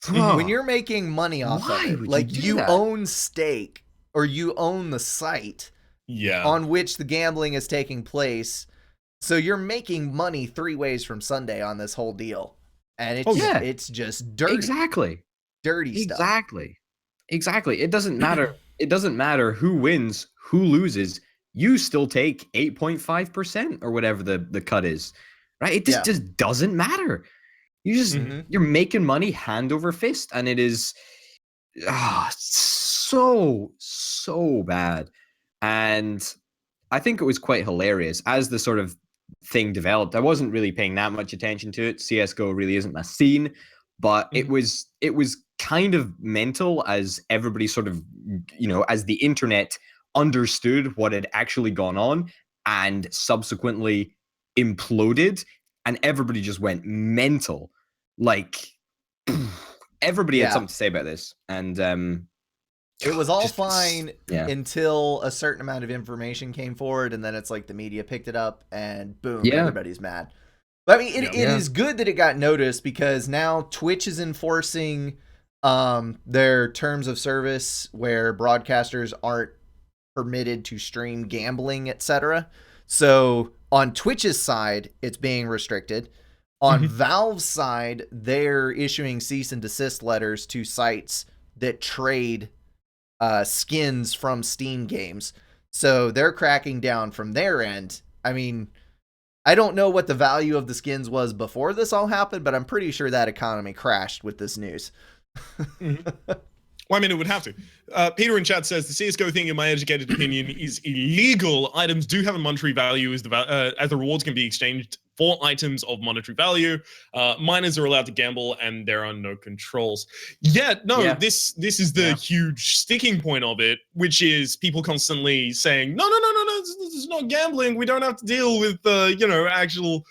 When you're making money off Why of it, would like you do you that? own stake or you own the site Yeah. on which the gambling is taking place. So you're making money 3 ways from Sunday on this whole deal. And it's it's just dirty. Exactly. Dirty stuff. Exactly. It doesn't matter. It doesn't matter who wins, who loses. You still take 8.5% or whatever the cut is. Right? It just doesn't matter. You just you're making money hand over fist, and it is so bad. And I think it was quite hilarious as the sort of thing developed. I wasn't really paying that much attention to it. CS:GO really isn't my scene, but it was kind of mental as everybody sort of, as the internet understood what had actually gone on and subsequently imploded, and everybody just went mental. Like, everybody had something to say about this, and it was all fine until a certain amount of information came forward, and then it's like the media picked it up, and boom, everybody's mad. But I mean, it is good that it got noticed, because now Twitch is enforcing their terms of service where broadcasters aren't permitted to stream gambling, etc. So on Twitch's side, it's being restricted. On Valve's side, they're issuing cease and desist letters to sites that trade skins from Steam games. So they're cracking down from their end. I mean, I don't know what the value of the skins was before this all happened, but I'm pretty sure that economy crashed with this news. Well, I mean, it would have to. Peter in chat says, the CSGO thing, in my educated opinion, is illegal. Items do have a monetary value as the rewards can be exchanged for items of monetary value. Minors are allowed to gamble, and there are no controls. This is the huge sticking point of it, which is people constantly saying, no, this is not gambling. We don't have to deal with, actual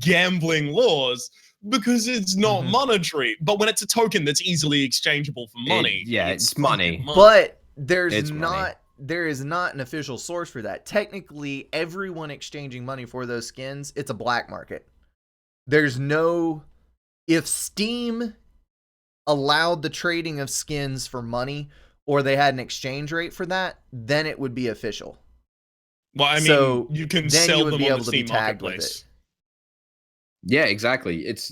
gambling laws, because it's not monetary. But when it's a token that's easily exchangeable for money, it's money. But there is not an official source for that. Technically, everyone exchanging money for those skins, it's a black market. There's no... If Steam allowed the trading of skins for money, or they had an exchange rate for that, then it would be official. Well, I mean, you can sell them on the Steam marketplace. Yeah, exactly. It's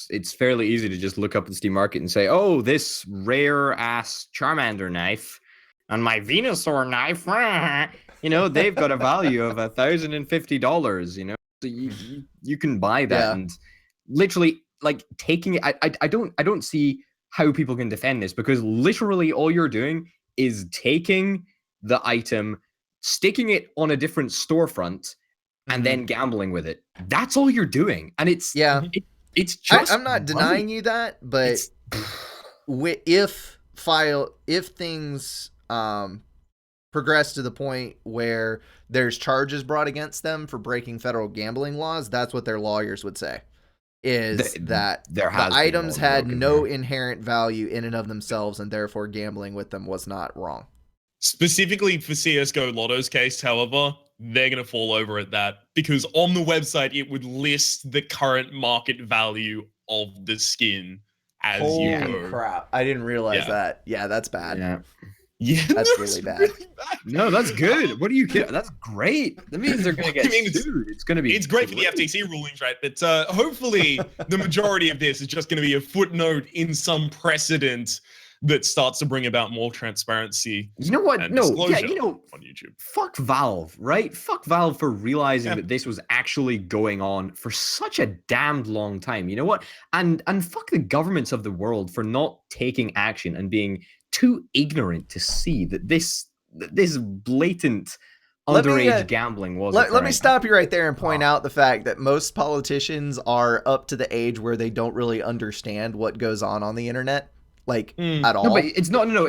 it's fairly easy to just look up the Steam market and say, oh, this rare ass Charmander knife and my Venusaur knife, they've got a value of $1,050. So you can buy that, and literally, like, taking it. I don't see how people can defend this, because literally all you're doing is taking the item, sticking it on a different storefront, and then gambling with it. That's all you're doing. And it's just I'm not denying you that, but if things progress to the point where there's charges brought against them for breaking federal gambling laws, that's what their lawyers would say. That the items had no inherent value in and of themselves, and therefore gambling with them was not wrong. Specifically for CSGO Lotto's case, however, they're going to fall over at that, because on the website, it would list the current market value of the skin as you go. Holy crap. I didn't realize that. Yeah, that's bad. Yeah, that's really bad. No, that's good. What are you kidding? That's great. That means they're going to get sued. It's going to be. It's great for the FTC rulings, right? But hopefully, the majority of this is just going to be a footnote in some precedent that starts to bring about more transparency. You know what? And No, yeah, disclosure you know, on YouTube. fuck Valve, right? Fuck Valve for realizing Yeah. that this was actually going on for such a damned long time. You know what? And fuck the governments of the world for not taking action and being too ignorant to see that this blatant Let me, underage gambling was Let me occurring. stop you right there and point out the fact that most politicians are up to the age where they don't really understand what goes on the internet, like at all. No, but it's not. No.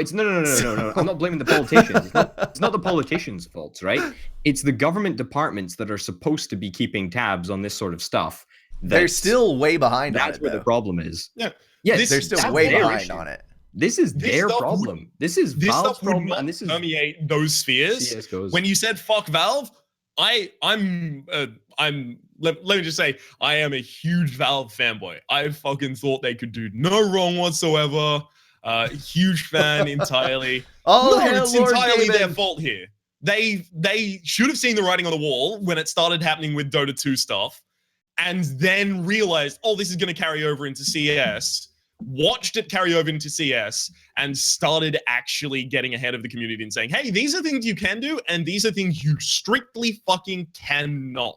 I'm not blaming the politicians. It's not the politicians' faults, right? It's the government departments that are supposed to be keeping tabs on this sort of stuff. They're still way behind on That's it, where though. the problem is. Yeah. Yeah, They're still way behind on it. This is their stuff problem. This is This Valve's stuff would problem, not and this is permeate those spheres. CS:GO's. When you said fuck Valve, I'm let me just say I am a huge Valve fanboy. I fucking thought they could do no wrong whatsoever. Huge fan entirely. Oh, no, hell, it's Lord entirely their David. fault here. They should have seen the writing on the wall when it started happening with Dota 2 stuff, and then realized, oh, this is going to carry over into CS. Watched it carry over into CS and started actually getting ahead of the community and saying, hey, these are things you can do, and these are things you strictly fucking cannot.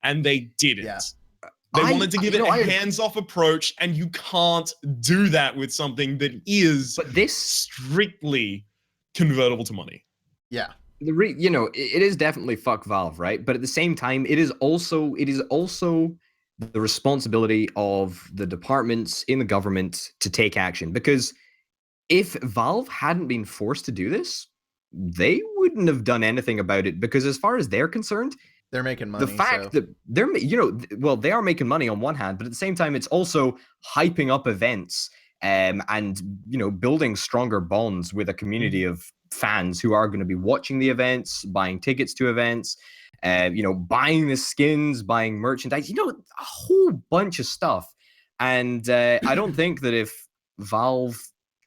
And they didn't. Yeah. They wanted to give it a hands-off approach, and you can't do that with something that is strictly convertible to money. Yeah. It is definitely fuck Valve, right? But at the same time, it is also the responsibility of the departments in the government to take action. Because if Valve hadn't been forced to do this, they wouldn't have done anything about it. Because as far as they're concerned, they're making money. The fact that they're, they are making money on one hand, but at the same time, it's also hyping up events and building stronger bonds with a community of fans who are going to be watching the events, buying tickets to events, buying the skins, buying merchandise, a whole bunch of stuff. And I don't think that if Valve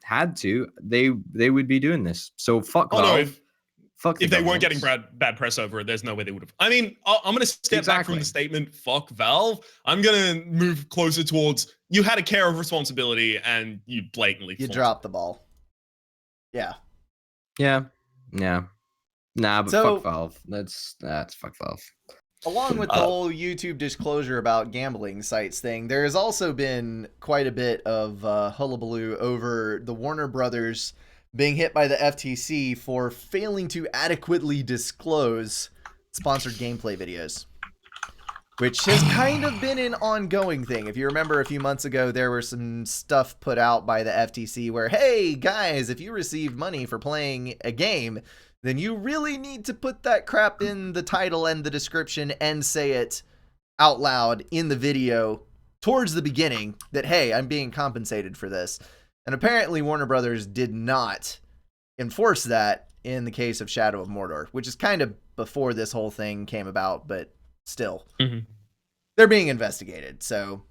had to, they would be doing this. So fuck Valve. If they weren't getting bad press over it, there's no way they would have. I mean, I'm going to step back from the statement, fuck Valve. I'm going to move closer towards, you had a care of responsibility and you blatantly dropped the ball. Yeah. Yeah. Nah, but fuck Valve. That's fuck Valve. Along with the whole YouTube disclosure about gambling sites thing, there has also been quite a bit of hullabaloo over the Warner Brothers being hit by the FTC for failing to adequately disclose sponsored gameplay videos, which has kind of been an ongoing thing. If you remember a few months ago, there were some stuff put out by the FTC where, hey, guys, if you received money for playing a game, then you really need to put that crap in the title and the description and say it out loud in the video towards the beginning that, hey, I'm being compensated for this. And apparently Warner Brothers did not enforce that in the case of Shadow of Mordor, which is kind of before this whole thing came about, but still. Mm-hmm. They're being investigated, so...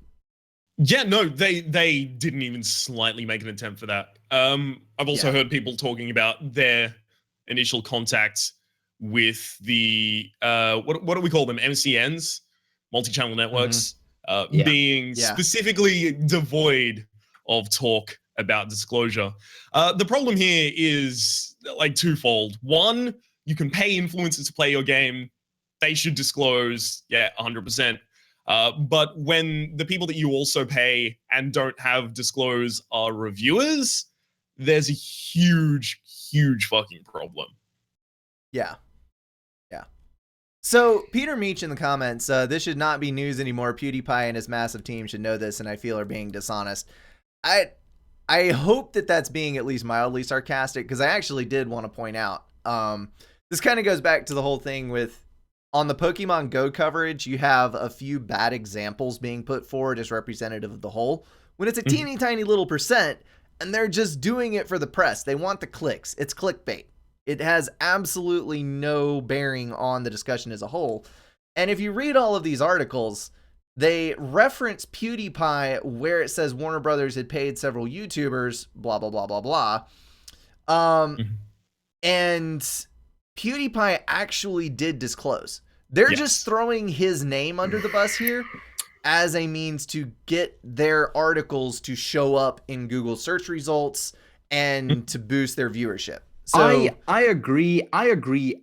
Yeah, no, they didn't even slightly make an attempt for that. I've also heard people talking about their initial contacts with the, what do we call them, MCNs? Multi-channel networks, being specifically devoid of talk about disclosure. The problem here is like twofold. One, you can pay influencers to play your game. They should disclose, 100%. But when the people that you also pay and don't have disclose are reviewers, there's a huge fucking problem. Yeah. So, Peter Meach in the comments, this should not be news anymore. PewDiePie and his massive team should know this, and I feel are being dishonest. I hope that that's being at least mildly sarcastic, because I actually did want to point out, this kind of goes back to the whole thing with, on the Pokemon Go coverage, you have a few bad examples being put forward as representative of the whole, when it's a teeny tiny little percent, and they're just doing it for the press. They want the clicks. It's clickbait. It has absolutely no bearing on the discussion as a whole. And if you read all of these articles, they reference PewDiePie where it says Warner Brothers had paid several YouTubers, blah, blah, blah, blah, blah. And PewDiePie actually did disclose. They're just throwing his name under the bus here as a means to get their articles to show up in Google search results and to boost their viewership. So I agree,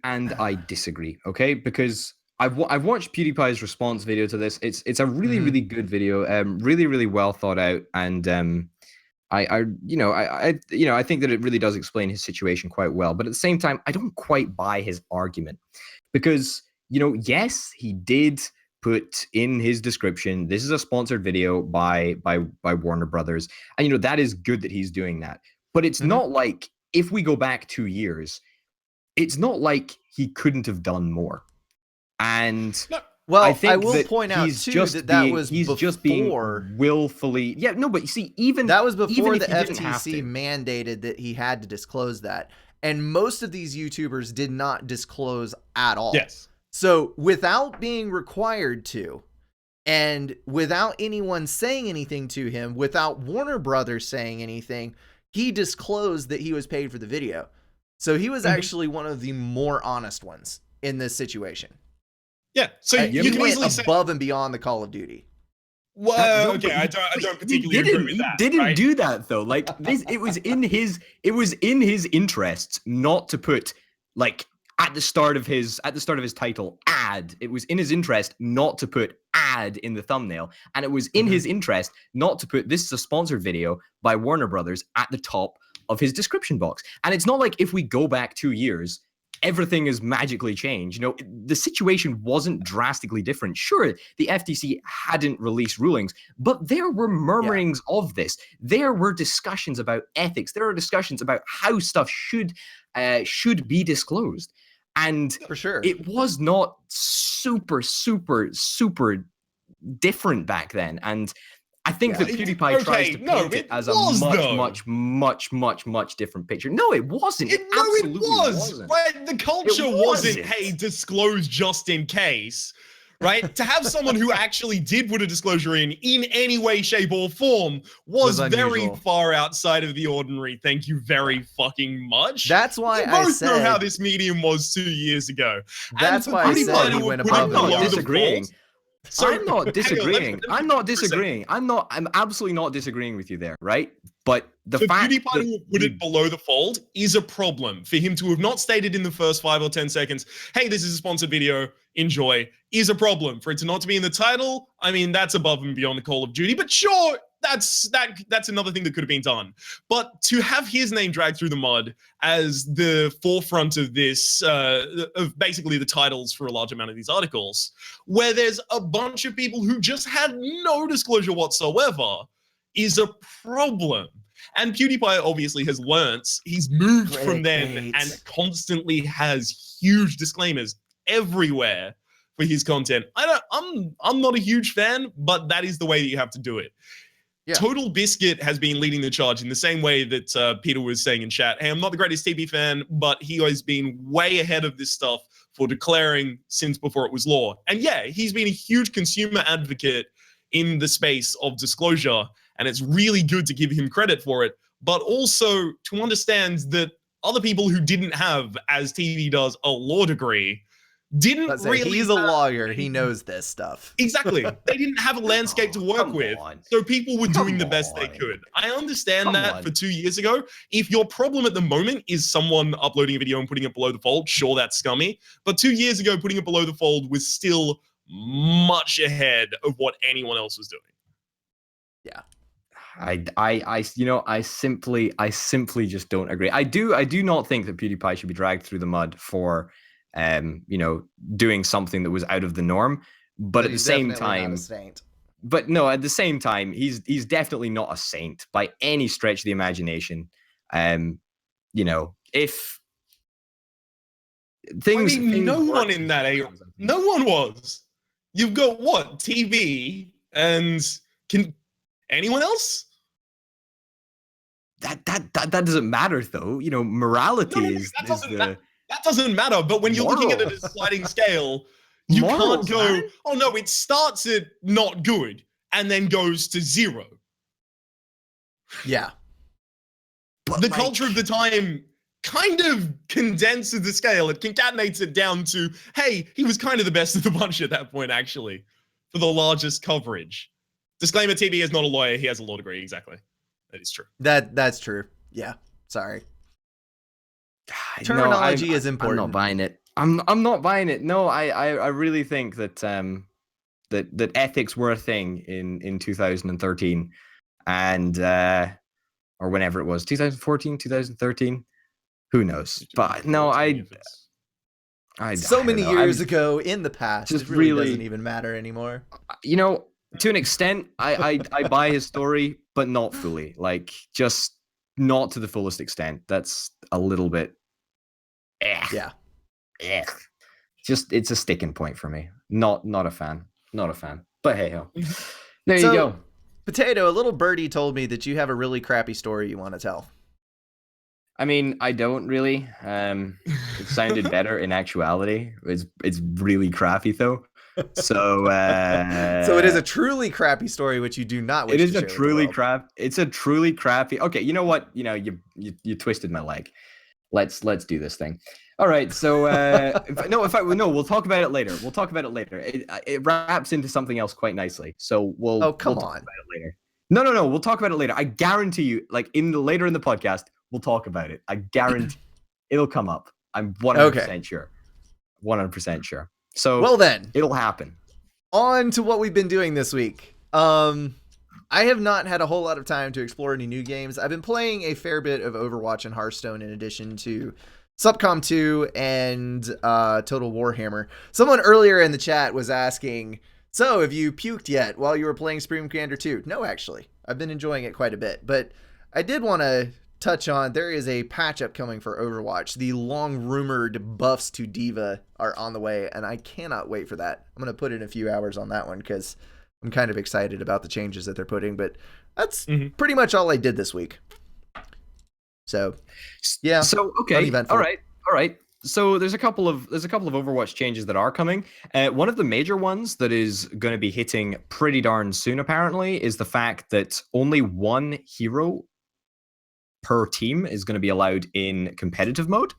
and I disagree. Okay, because I've watched PewDiePie's response video to this. It's a really really good video, really really well thought out, and I think that it really does explain his situation quite well. But at the same time, I don't quite buy his argument because yes, he did put in his description, this is a sponsored video by Warner Brothers, and that is good that he's doing that. But it's not like, if we go back 2 years, it's not like he couldn't have done more. And well, I think I will that point out he's too just that being, was he's before, just being willfully. Yeah, no, but you see, even that was before even the if he didn't have FTC to. mandated that he had to disclose that, and most of these YouTubers did not disclose at all. Yes. So without being required to, and without anyone saying anything to him, without Warner Brothers saying anything, he disclosed that he was paid for the video. So he was actually one of the more honest ones in this situation. Yeah. So you he can went easily say, above and beyond the Call of Duty. well, okay, I don't particularly agree with that. He didn't right? do that though. Like this, it was in his interests not to put like at the start of his title ad. It was in his interest not to put ad in the thumbnail, and it was in his interest not to put this is a sponsored video by Warner Brothers at the top of his description box. And it's not like if we go back 2 years, everything has magically changed. The situation wasn't drastically different. Sure, the FTC hadn't released rulings, but there were murmurings of this. There were discussions about ethics. There are discussions about how stuff should be disclosed. And For sure. it was not super, super, super different back then. And I think that PewDiePie tries to paint it as a much different picture. No, it wasn't. It absolutely wasn't. Right? The culture wasn't, hey, disclose just in case. Right? To have someone who actually did put a disclosure in any way, shape, or form was very far outside of the ordinary. Thank you very fucking much. That's why I said, know how this medium was 2 years ago. That's why I said he went above and beyond. Disagreeing. So, I'm not disagreeing. I'm absolutely not disagreeing with you there, right? But the fact PewDiePie to have put it below the fold is a problem. For him to have not stated in the first 5 or 10 seconds, hey, this is a sponsored video, enjoy, is a problem. For it to not to be in the title, I mean, that's above and beyond the Call of Duty. But sure, that's another thing that could have been done. But to have his name dragged through the mud as the forefront of this, of basically the titles for a large amount of these articles, where there's a bunch of people who just had no disclosure whatsoever, is a problem. And PewDiePie obviously has learnt. He's moved from them and constantly has huge disclaimers everywhere for his content. I'm not a huge fan, but that is the way that you have to do it. Yeah. Total Biscuit has been leading the charge in the same way that Peter was saying in chat. Hey, I'm not the greatest TV fan, but he has been way ahead of this stuff for declaring since before it was law. And yeah, he's been a huge consumer advocate in the space of disclosure, and it's really good to give him credit for it, but also to understand that other people who didn't have, as TV does, a law degree, didn't really. He's a lawyer. He knows this stuff. Exactly. They didn't have a landscape to work with, so people were doing the best they could. I understand that for 2 years ago. If your problem at the moment is someone uploading a video and putting it below the fold, sure, that's scummy. But 2 years ago, putting it below the fold was still much ahead of what anyone else was doing. Yeah. I simply just don't agree. I do not think that PewDiePie should be dragged through the mud for doing something that was out of the norm. But at the same time, at the same time, he's definitely not a saint by any stretch of the imagination. If things, no one in that area, no one was. You've got what? TV and can anyone else? That doesn't matter though. Morality is the. That doesn't matter. But when you're looking at it as a sliding scale, you can't go, oh no, it starts at not good and then goes to 0. Yeah. But the culture of the time kind of condenses the scale. It concatenates it down to, hey, he was kind of the best of the bunch at that point, actually, for the largest coverage. Disclaimer, TB is not a lawyer. He has a law degree. Exactly. That is true. That's true. Yeah. Sorry. No, Terminology is important. I'm not buying it. I'm not buying it. No, I really think that that ethics were a thing in 2013 and or whenever it was, 2014, 2013. Who knows? But no, I So many don't know. years ago in the past, just it really really- doesn't even matter anymore. You know, to an extent, I buy his story, but not fully. Like, just not to the fullest extent. That's a little bit. Yeah. Just it's a sticking point for me. Not a fan. Not a fan. But hey ho. There So- you go. Potato, a little birdie told me that you have a really crappy story you want to tell. I mean, I don't really. It sounded better in actuality. It's really crappy though. So So it is a truly crappy story, which you do not wish it is to a share with the truly world. crap. It's a truly crappy. Okay, you know what? You know, you twisted my leg. Let's do this thing. All right. So we'll talk about it later. We'll talk about it later. It wraps into something else quite nicely. So we'll Oh, come we'll talk on. about it later. No. We'll talk about it later. I guarantee you. Like later in the podcast, we'll talk about it. I guarantee it'll come up. I'm 100% sure. 100% sure. So Well then, it'll happen. on to what we've been doing this week. I have not had a whole lot of time to explore any new games. I've been playing a fair bit of Overwatch and Hearthstone in addition to Subcom 2 and Total Warhammer. Someone earlier in the chat was asking, so have you puked yet while you were playing Supreme Commander 2? No, actually. I've been enjoying it quite a bit. But I did want to touch on, there is a patch upcoming for Overwatch. The long-rumored buffs to D.Va are on the way, and I cannot wait for that. I'm going to put in a few hours on that one because I'm kind of excited about the changes that they're putting, but that's pretty much all I did this week. So, yeah. So okay, uneventful. all right. So there's a couple of Overwatch changes that are coming. One of the major ones that is going to be hitting pretty darn soon, apparently, is the fact that only one hero per team is going to be allowed in competitive mode.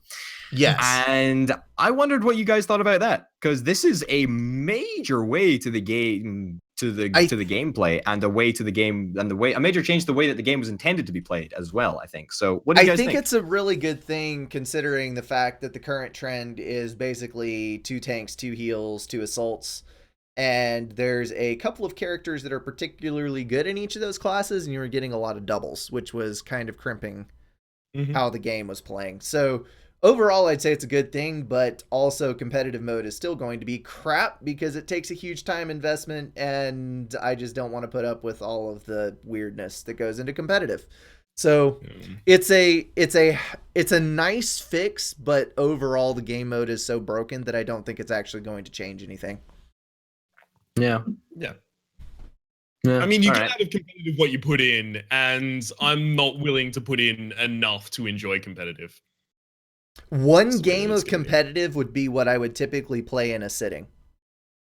Yes. And I wondered what you guys thought about that, because this is a major way to the game, to the gameplay, and a way to the game, and a major change to the way that the game was intended to be played as well, I think. So what do you guys think? I think it's a really good thing considering the fact that the current trend is basically 2 tanks, 2 heals, 2 assaults. And there's a couple of characters that are particularly good in each of those classes, and you were getting a lot of doubles, which was kind of crimping how the game was playing. So overall, I'd say it's a good thing, but also competitive mode is still going to be crap because it takes a huge time investment, and I just don't want to put up with all of the weirdness that goes into competitive. So it's a nice fix, but overall the game mode is so broken that I don't think it's actually going to change anything. Yeah. I mean, you all get right. out of competitive what you put in, and I'm not willing to put in enough to enjoy competitive. One That's game what it's of gonna be. competitive would be what I would typically play in a sitting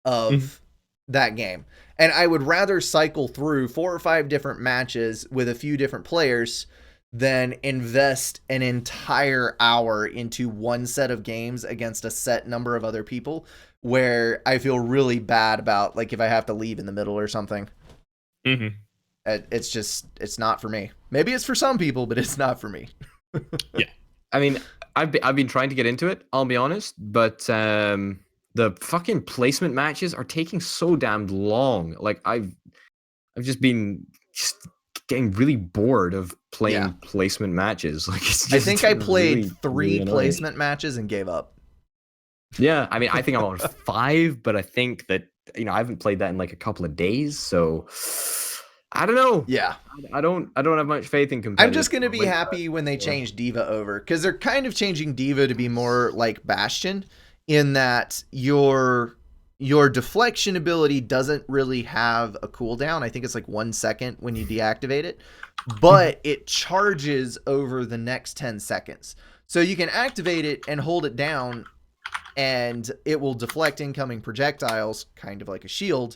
of that game. And I would rather cycle through 4 or 5 different matches with a few different players than invest an entire hour into one set of games against a set number of other people where I feel really bad about, like, if I have to leave in the middle or something. It's not for me. Maybe it's for some people, but it's not for me. I mean, I've been trying to get into it, I'll be honest, but the fucking placement matches are taking so damn long. Like I've just been getting really bored of playing placement matches. Like I think I played really, 3 really annoying. placement matches and gave up. Yeah, I mean, I think I'm on 5, but I think that I haven't played that in like a couple of days, so I don't know. Yeah. I don't have much faith in competitive. I'm just going to be happy when they change D.Va over, because they're kind of changing D.Va to be more like Bastion in that your deflection ability doesn't really have a cooldown. I think it's like 1 second when you deactivate it, but it charges over the next 10 seconds. So you can activate it and hold it down, and it will deflect incoming projectiles, kind of like a shield,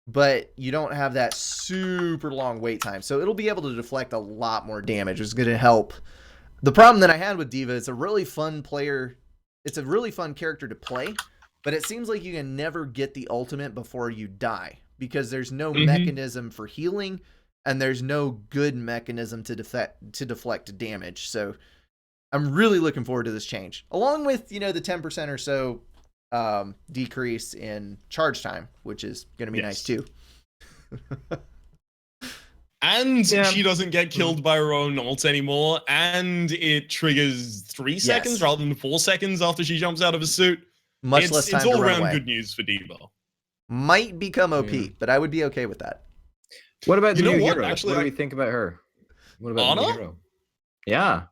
but you don't have that super long wait time. So it'll be able to deflect a lot more damage, which is going to help. The problem that I had with D.Va, it's a really fun player. It's a really fun character to play, but it seems like you can never get the ultimate before you die because there's no mechanism for healing. and there's no good mechanism to deflect damage. So I'm really looking forward to this change, along with the 10% or so decrease in charge time, which is going to be nice too. And she doesn't get killed by her own ult anymore, and it triggers 3 seconds rather than 4 seconds after she jumps out of a suit. Much less time It's all to run around away. good news for D.Va. Might become OP, but I would be okay with that. What about the new what? hero? Actually, what do we think about her? What about Anna? the new hero? Yeah.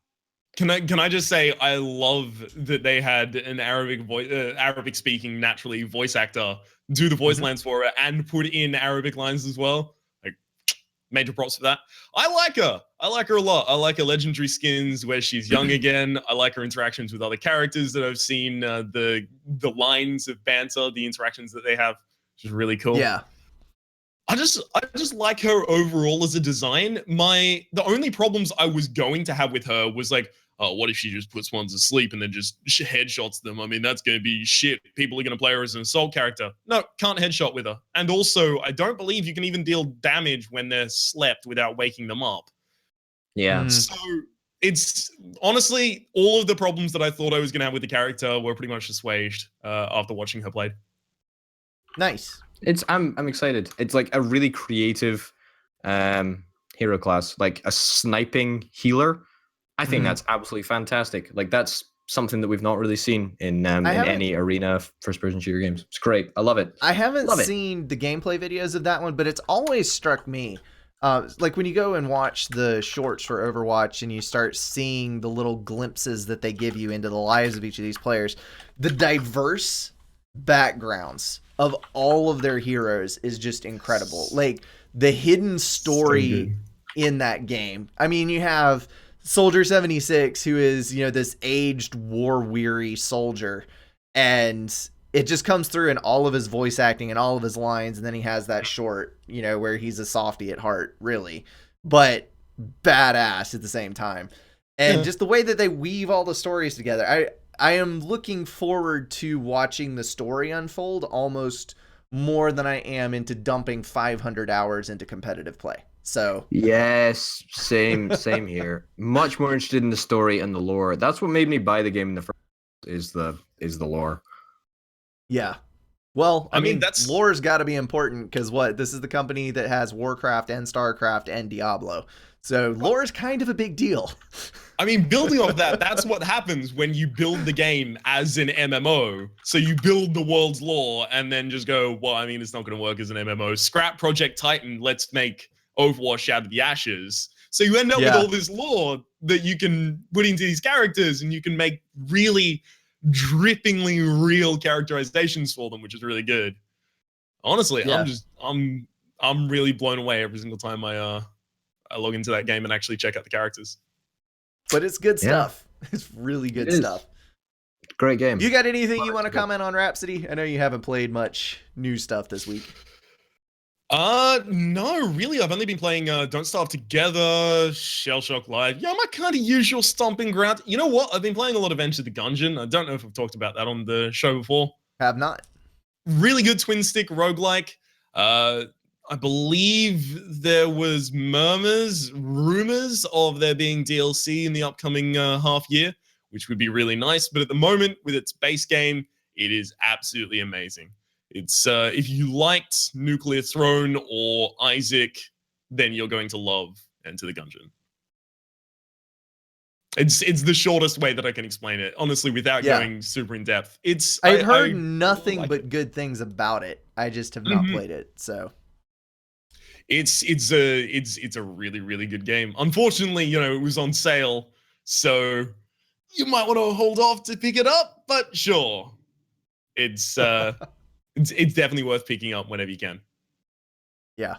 Can I just say I love that they had an Arabic speaking naturally voice actor do the voice lines for her and put in Arabic lines as well. Like, major props for that. I like her. I like her a lot. I like her legendary skins where she's young again. I like her interactions with other characters that I've seen. The lines of banter, the interactions that they have, which is really cool. Yeah. I just like her overall as a design. The only problems I was going to have with her was like, oh, what if she just puts one to sleep and then just headshots them? I mean, that's going to be shit. People are going to play her as an assault character. No, can't headshot with her. And also, I don't believe you can even deal damage when they're slept without waking them up. Yeah. So it's honestly, all of the problems that I thought I was going to have with the character were pretty much assuaged after watching her play. Nice. I'm excited. It's like a really creative hero class, like a sniping healer. I think that's absolutely fantastic. Like that's something that we've not really seen in any arena first-person shooter games. It's great. I love it. I haven't seen the gameplay videos of that one, but it's always struck me. Like when you go and watch the shorts for Overwatch and you start seeing the little glimpses that they give you into the lives of each of these players, the diverse backgrounds of all of their heroes is just incredible. Like the hidden story in that game. I mean, you have Soldier 76, who is, this aged war-weary soldier, and it just comes through in all of his voice acting and all of his lines, and then he has that short, where he's a softie at heart, really, but badass at the same time. And just the way that they weave all the stories together, I am looking forward to watching the story unfold almost more than I am into dumping 500 hours into competitive play. So yes, same here. Much more interested in the story and the lore. That's what made me buy the game in the first is the lore. Yeah. Well, I mean that's lore's got to be important because this is the company that has Warcraft and StarCraft and Diablo. So lore is kind of a big deal. I mean, building off that, that's what happens when you build the game as an MMO. So you build the world's lore and then just go, well, I mean, it's not going to work as an MMO. Scrap Project Titan, let's make Overwatch out of the ashes. So you end up with all this lore that you can put into these characters and you can make really drippingly real characterizations for them, which is really good. Honestly, I'm really blown away every single time I log into that game and actually check out the characters. But it's good stuff. It's really good stuff. Great game. You got anything you want to comment on Rhapsody? I know you haven't played much new stuff this week. No, really. I've only been playing Don't Starve Together, Shell Shock Live. Yeah, my kind of usual stomping ground. You know what? I've been playing a lot of Enter the Gungeon. I don't know if I've talked about that on the show before. Have not. Really good twin stick roguelike. I believe there was rumors of there being DLC in the upcoming half year, which would be really nice. But at the moment, with its base game, it is absolutely amazing. It's if you liked Nuclear Throne or Isaac, then you're going to love Enter the Gungeon. It's the shortest way that I can explain it, honestly, without going super in depth. I've heard nothing but good things about it. I just have not played it, so. It's a really, really good game. Unfortunately, it was on sale, so you might want to hold off to pick it up, but sure. It's it's definitely worth picking up whenever you can. Yeah.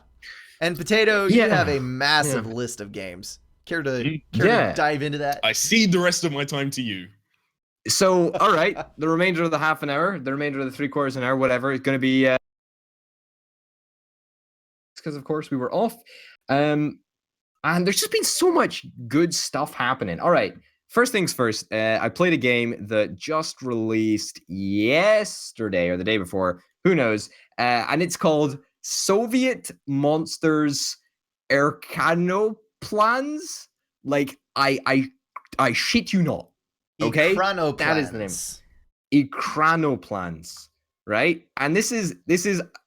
And Potato, you have a massive list of games. Care to dive into that? I cede the rest of my time to you. So, all right, the remainder of the half an hour, the remainder of the 3/4 an hour, whatever, is going to be because of course we were off. And there's just been so much good stuff happening. All right. First things first, I played a game that just released yesterday or the day before, who knows, and it's called Soviet Monsters Ercanoplans. Like I shit you not. Okay, that is the name. Ekranoplans, right? And this is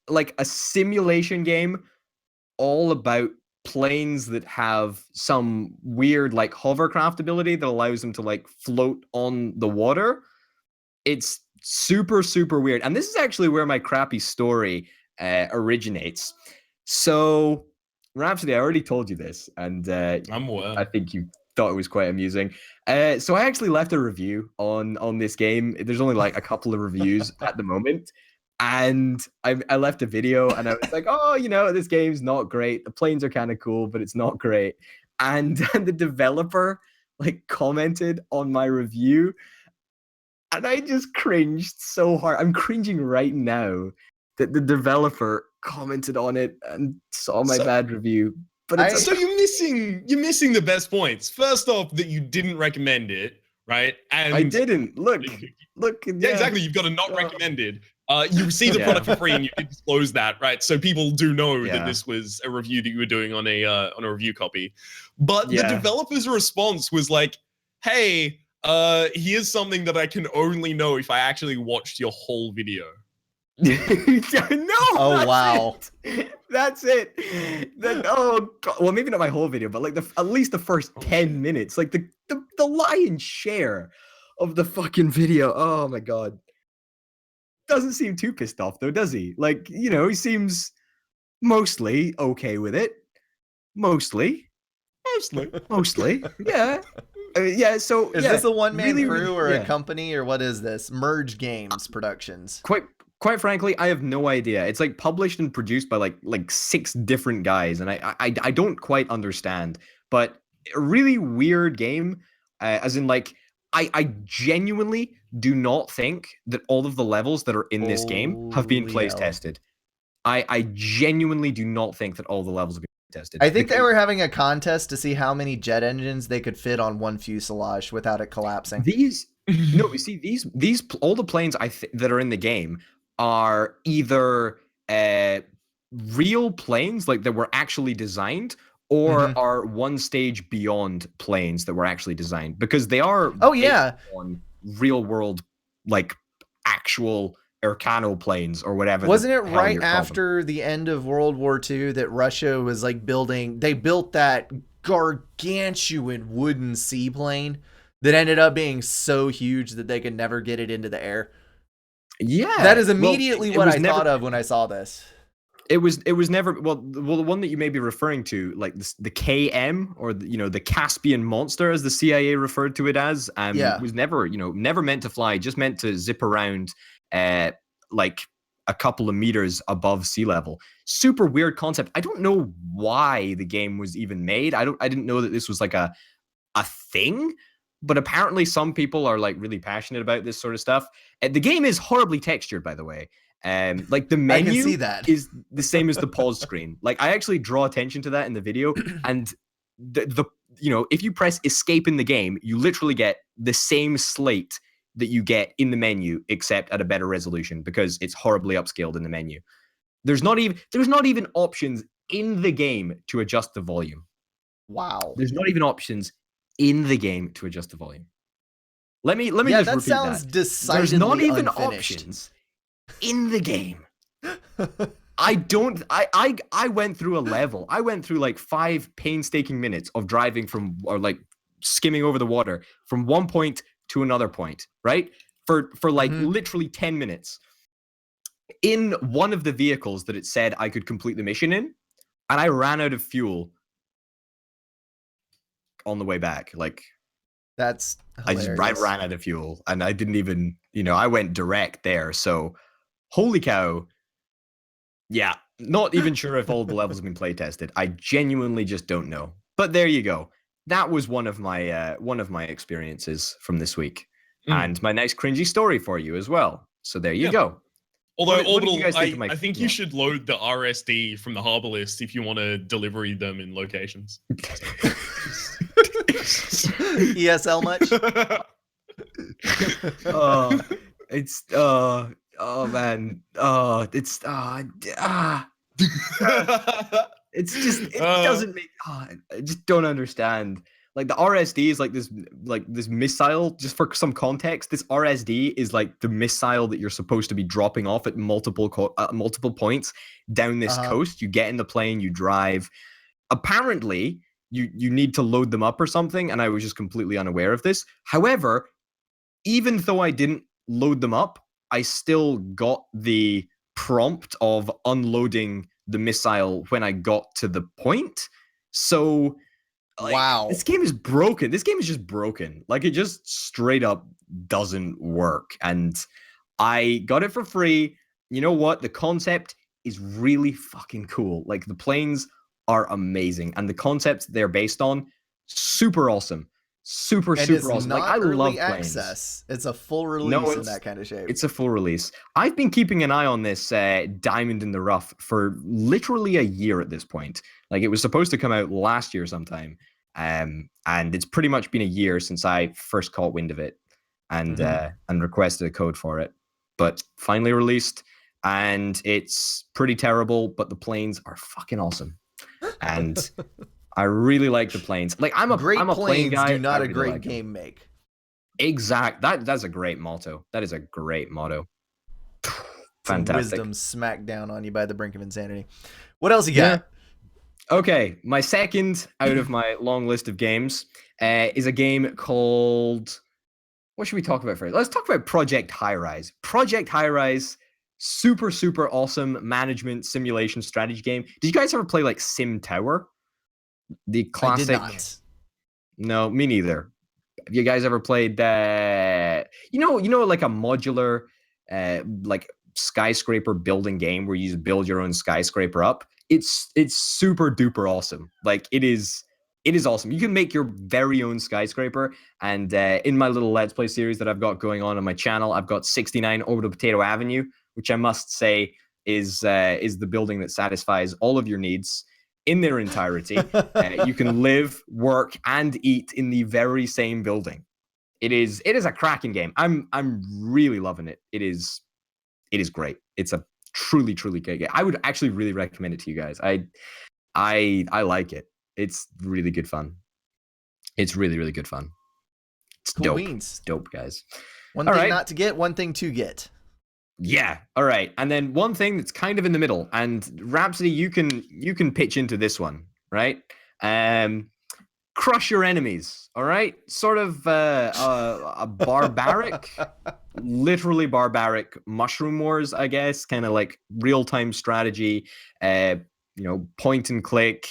like a simulation game all about planes that have some weird like hovercraft ability that allows them to like float on the water. It's super weird, and this is actually where my crappy story originates. So Rhapsody, I already told you this, and I'm aware. I think you thought it was quite amusing. So I actually left a review on this game. There's only like a couple of reviews at the moment. And I left a video and I was like, oh, you know, this game's not great. The planes are kind of cool, but it's not great. And the developer like commented on my review. And I just cringed so hard. I'm cringing right now that the developer commented on it and saw my bad review. But so you're missing the best points. First off, that you didn't recommend it, right? And I didn't. Look. Yeah, exactly. You've got to not recommended. You received the product for free, and you did disclose that, right? So people do know that this was a review that you were doing on a review copy. But the developer's response was like, "Hey, here's something that I can only know if I actually watched your whole video." No. Oh wow. That's it. Oh God. Well, maybe not my whole video, but like at least the first 10 minutes, like the lion's share of the fucking video. Oh my God. Doesn't seem too pissed off though, does he? Like, you know, he seems mostly okay with it. Mostly. Yeah. Yeah, so is this a one-man really, crew or yeah. a company, or what is this? Merge Games Productions. Quite frankly, I have no idea. It's like published and produced by like 6 different guys, and I don't quite understand. But a really weird game, as in like I genuinely do not think that all of the levels that are in this game have been place tested. I genuinely do not think that all the levels have been tested. I think they were having a contest to see how many jet engines they could fit on one fuselage without it collapsing. These all the planes that are in the game are either real planes, like that were actually designed, or are one stage beyond planes that were actually designed, because they are on real world, like actual Ercano planes or whatever. Wasn't it right after the end of World War II that Russia was like they built that gargantuan wooden seaplane that ended up being so huge that they could never get it into the air? Yeah, that is immediately what I thought of when I saw this. It was never the one that you may be referring to, like the KM, or the Caspian Monster, as the CIA referred to it as, was never meant to fly, just meant to zip around like a couple of meters above sea level. Super weird concept. I don't know why the game was even made. I didn't know that this was like a thing. But apparently some people are like really passionate about this sort of stuff. The game is horribly textured, by the way. Like the menu I can see that. is the same as the pause screen. Like I actually draw attention to that in the video. And the if you press escape in the game, you literally get the same slate that you get in the menu, except at a better resolution, because it's horribly upscaled in the menu. There's not even options in the game to adjust the volume. Wow. There's not even options in the game to adjust the volume. Let me just repeat that. Sounds decidedly There's not even unfinished. options in the game. I went through a level. I went through like 5 painstaking minutes of driving like skimming over the water from one point to another point, right? For like literally 10 minutes. In one of the vehicles that it said I could complete the mission in, and I ran out of fuel on the way back. Like, that's hilarious. I ran out of fuel, and I didn't even, I went direct there. So, holy cow. Yeah, not even sure if all the levels have been play tested. I genuinely just don't know. But there you go. That was one of my experiences from this week, and my nice cringy story for you as well. So there you go. Although Orbital, I think you should load the RSD from the harbor list if you want to deliver them in locations. ESL much? It's just it doesn't make. I just don't understand. Like the RSD is like this missile. Just for some context, this RSD is like the missile that you're supposed to be dropping off at multiple points down this coast. You get in the plane, you drive. Apparently, you need to load them up or something, and I was just completely unaware of this. However, even though I didn't load them up, I still got the prompt of unloading the missile when I got to the point. So, like, wow, this game is broken. This game is just broken. Like, it just straight up doesn't work. And I got it for free. You know what? The concept is really fucking cool. Like, the planes are amazing, and the concepts they're based on, super awesome. Super awesome. Like, I love planes. Access. It's a full release in that kind of shape. It's a full release. I've been keeping an eye on this diamond in the rough for literally a year at this point. Like, it was supposed to come out last year sometime, and it's pretty much been a year since I first caught wind of it and requested a code for it. But finally released, and it's pretty terrible. But the planes are fucking awesome, and I really like the planes. Like, I'm a plane guy. Do not really a great like game make. Exact. That's a great motto. That is a great motto. Fantastic. Wisdom smacked down on you by the brink of insanity. What else you got? Okay, my second out of my long list of games is a game called. What should we talk about first? Let's talk about Project High Rise. Project High Rise, super awesome management simulation strategy game. Did you guys ever play like Sim Tower? The classic. I did not. No, me neither. Have you guys ever played you know like a modular like skyscraper building game where you just build your own skyscraper up? It's super duper awesome. Like, it is awesome. You can make your very own skyscraper, and in my little Let's Play series that I've got going on my channel, I've got 69 Orbital Potato Avenue, which I must say is the building that satisfies all of your needs in their entirety. You can live, work, and eat in the very same building. It is a cracking game. I'm really loving it. It is great. It's a truly great game. I would actually really recommend it to you guys. I like it. It's really good fun. It's really good fun. It's cool dope. beans. It's dope, guys. One thing not to get, one thing to get. Yeah. All right. And then one thing that's kind of in the middle, and Rhapsody, you can pitch into this one, right? Crush your enemies. All right. Sort of a barbaric, literally barbaric mushroom wars, I guess. Kind of like real-time strategy. Point and click.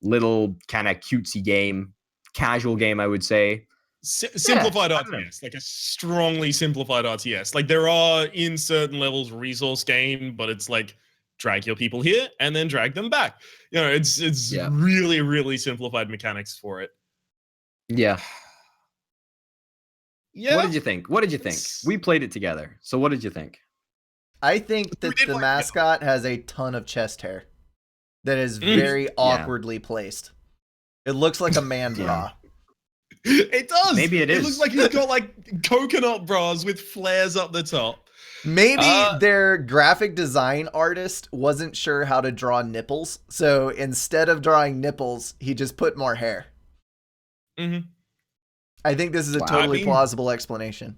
Little kind of cutesy game, casual game, I would say. Simplified RTS, like a strongly simplified RTS. Like, there are in certain levels resource gain, but it's like drag your people here and then drag them back. It's really simplified mechanics for it. Yeah. Yeah. What did you think? We played it together. So what did you think? I think that the mascot has a ton of chest hair that is very awkwardly placed. It looks like a man bra. It does. Maybe it is. It looks like he's got like coconut bras with flares up the top. Maybe their graphic design artist wasn't sure how to draw nipples, so instead of drawing nipples, he just put more hair. Mm-hmm. I think this is a totally plausible explanation.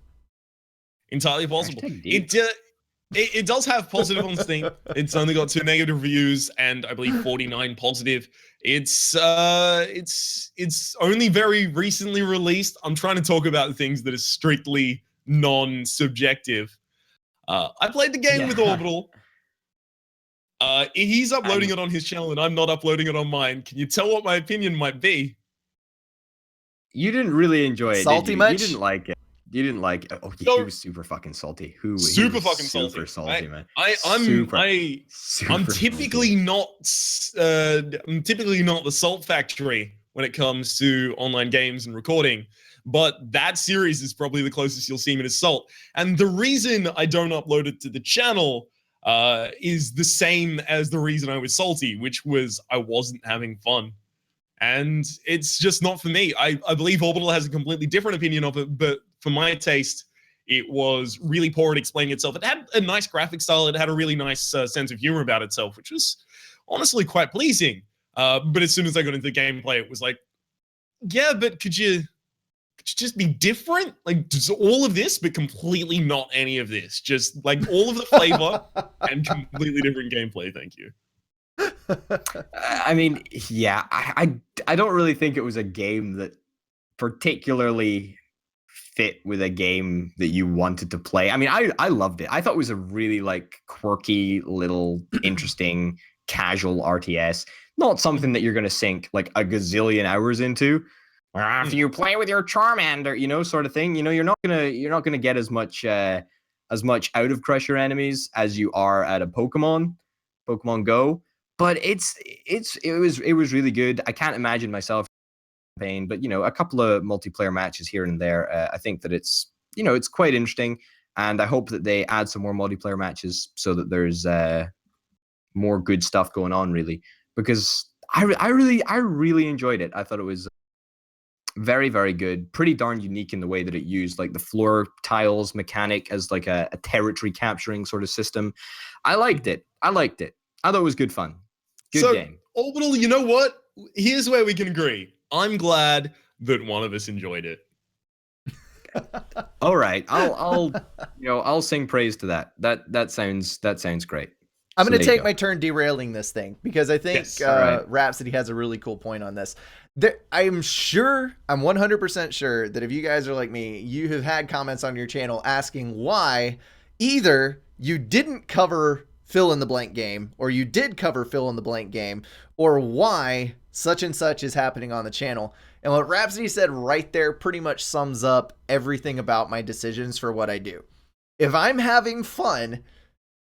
Entirely plausible. It does have positive on Steam. It's only got 2 negative reviews and I believe 49 positive. It's only very recently released. I'm trying to talk about things that are strictly non-subjective. I played the game with Orbital. He's uploading it on his channel and I'm not uploading it on mine. Can you tell what my opinion might be? You didn't really enjoy it, salty did you? much? You didn't like it. You didn't like it. Oh, yeah, he was super fucking salty. Super salty, man. I'm typically not the salt factory when it comes to online games and recording, but that series is probably the closest you'll see me to salt. And the reason I don't upload it to the channel is the same as the reason I was salty, which was I wasn't having fun. And it's just not for me. I believe Orbital has a completely different opinion of it, but for my taste, it was really poor at explaining itself. It had a nice graphic style. It had a really nice sense of humor about itself, which was honestly quite pleasing. But as soon as I got into the gameplay, it was like, yeah, but could you just be different? Like just all of this, but completely not any of this. Just like all of the flavor and completely different gameplay. Thank you. I mean, yeah, I don't really think it was a game that particularly fit with a game that you wanted to play. I mean, I loved it. I thought it was a really like quirky, little, interesting, casual RTS. Not something that you're going to sink like a gazillion hours into. After you play with your Charmander, you know, sort of thing. You know, you're not gonna get as much out of Crush your enemies as you are at a Pokemon Go. But it was really good. I can't imagine myself playing, but you know, a couple of multiplayer matches here and there. I think that it's quite interesting, and I hope that they add some more multiplayer matches so that there's more good stuff going on. Really, because I really enjoyed it. I thought it was very, very good. Pretty darn unique in the way that it used like the floor tiles mechanic as like a territory capturing sort of system. I liked it. I thought it was good fun. Good game. Orbital, you know what? Here's where we can agree. I'm glad that one of us enjoyed it. All right. I'll sing praise to that. That sounds great. I'm going to take my turn derailing this thing because I think right. Rhapsody has a really cool point on this. I'm 100% sure that if you guys are like me, you have had comments on your channel asking why either you didn't cover fill in the blank game or you did cover fill in the blank game or why such and such is happening on the channel. And what Rhapsody said right there pretty much sums up everything about my decisions for what I do. If I'm having fun,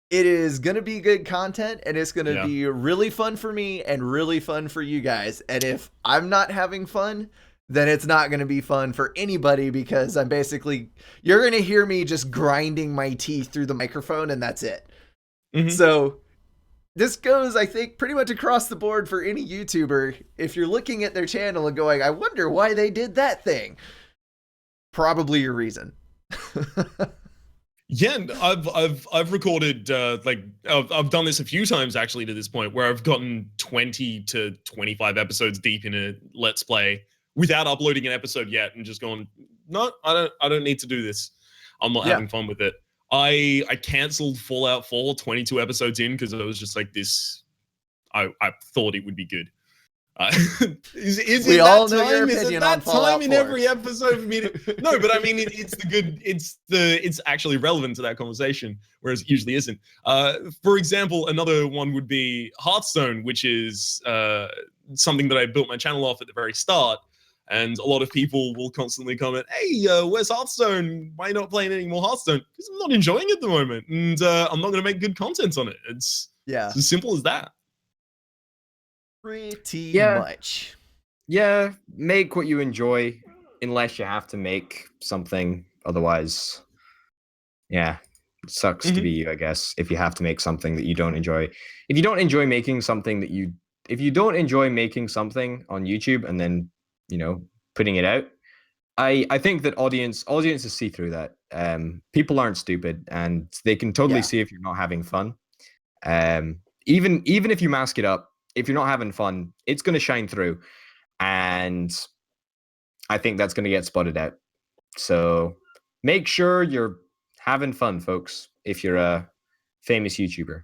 it is going to be good content and it's going to be really fun for me and really fun for you guys. And if I'm not having fun, then it's not going to be fun for anybody because you're going to hear me just grinding my teeth through the microphone and that's it. Mm-hmm. So this goes, I think, pretty much across the board for any YouTuber. If you're looking at their channel and going, I wonder why they did that thing. Probably your reason. Yeah, I've recorded I've done this a few times actually to this point where I've gotten 20 to 25 episodes deep in a Let's Play without uploading an episode yet and just going, no, I don't need to do this. I'm not having fun with it. I canceled Fallout 4 22 episodes in because I was just like this. I thought it would be good. Is we it all that know time? your Is opinion it that on Fallout time in 4? every episode for me to... No, but I mean, it's actually relevant to that conversation, whereas it usually isn't. For example, another one would be Hearthstone, which is something that I built my channel off at the very start. And a lot of people will constantly comment, hey, where's Hearthstone? Why not playing any more Hearthstone? Because I'm not enjoying it at the moment. And I'm not going to make good content on it. It's as simple as that. Pretty much. Yeah, make what you enjoy unless you have to make something. Otherwise, it sucks to be you, I guess, if you have to make something that you don't enjoy. If you don't enjoy making something if you don't enjoy making something on YouTube and then, putting it out, I think that audiences see through that. People aren't stupid and they can totally see if you're not having fun. Even if you mask it up, if you're not having fun, it's going to shine through. And I think that's going to get spotted out. So make sure you're having fun, folks, if you're a famous YouTuber.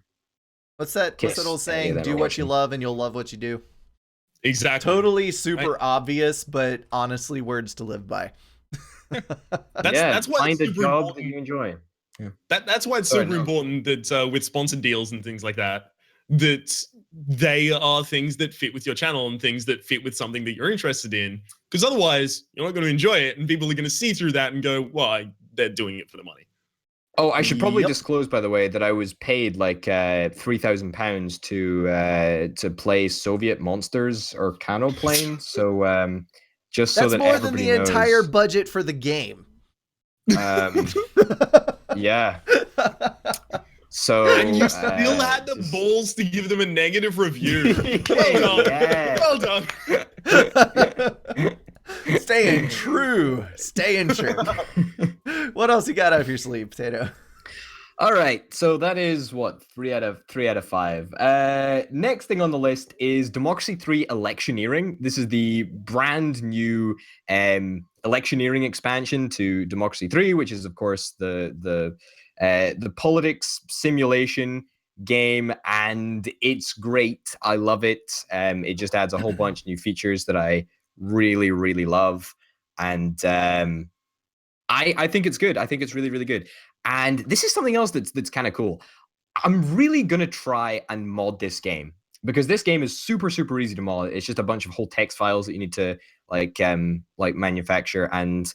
What's that old saying? Do what you love and you'll love what you do. Exactly. Totally super obvious, but honestly words to live by. That's why find a job that you enjoy. Yeah. That's why it's super important that with sponsored deals and things like that they are things that fit with your channel and things that fit with something that you're interested in. Because otherwise, you're not going to enjoy it, and people are going to see through that and go, well, they're doing it for the money. Oh, I should probably disclose, by the way, that I was paid like £3,000 to play Soviet monsters or Cano plane. So just so that more than the entire budget for the game. Yeah. So and you still had the balls to give them a negative review. Well done. Staying true. What else you got up your sleeve, Potato? All right, so that is what 3 out of 5. Next thing on the list is Democracy 3 Electioneering. This is the brand new electioneering expansion to Democracy 3, which is of course the politics simulation game, and it's great. I love it. It just adds a whole bunch of new features that I really really love, and I think it's good. I think it's really really good. And this is something else that's kind of cool. I'm really gonna try and mod this game because this game is super super easy to mod. It's just a bunch of whole text files that you need to like manufacture, and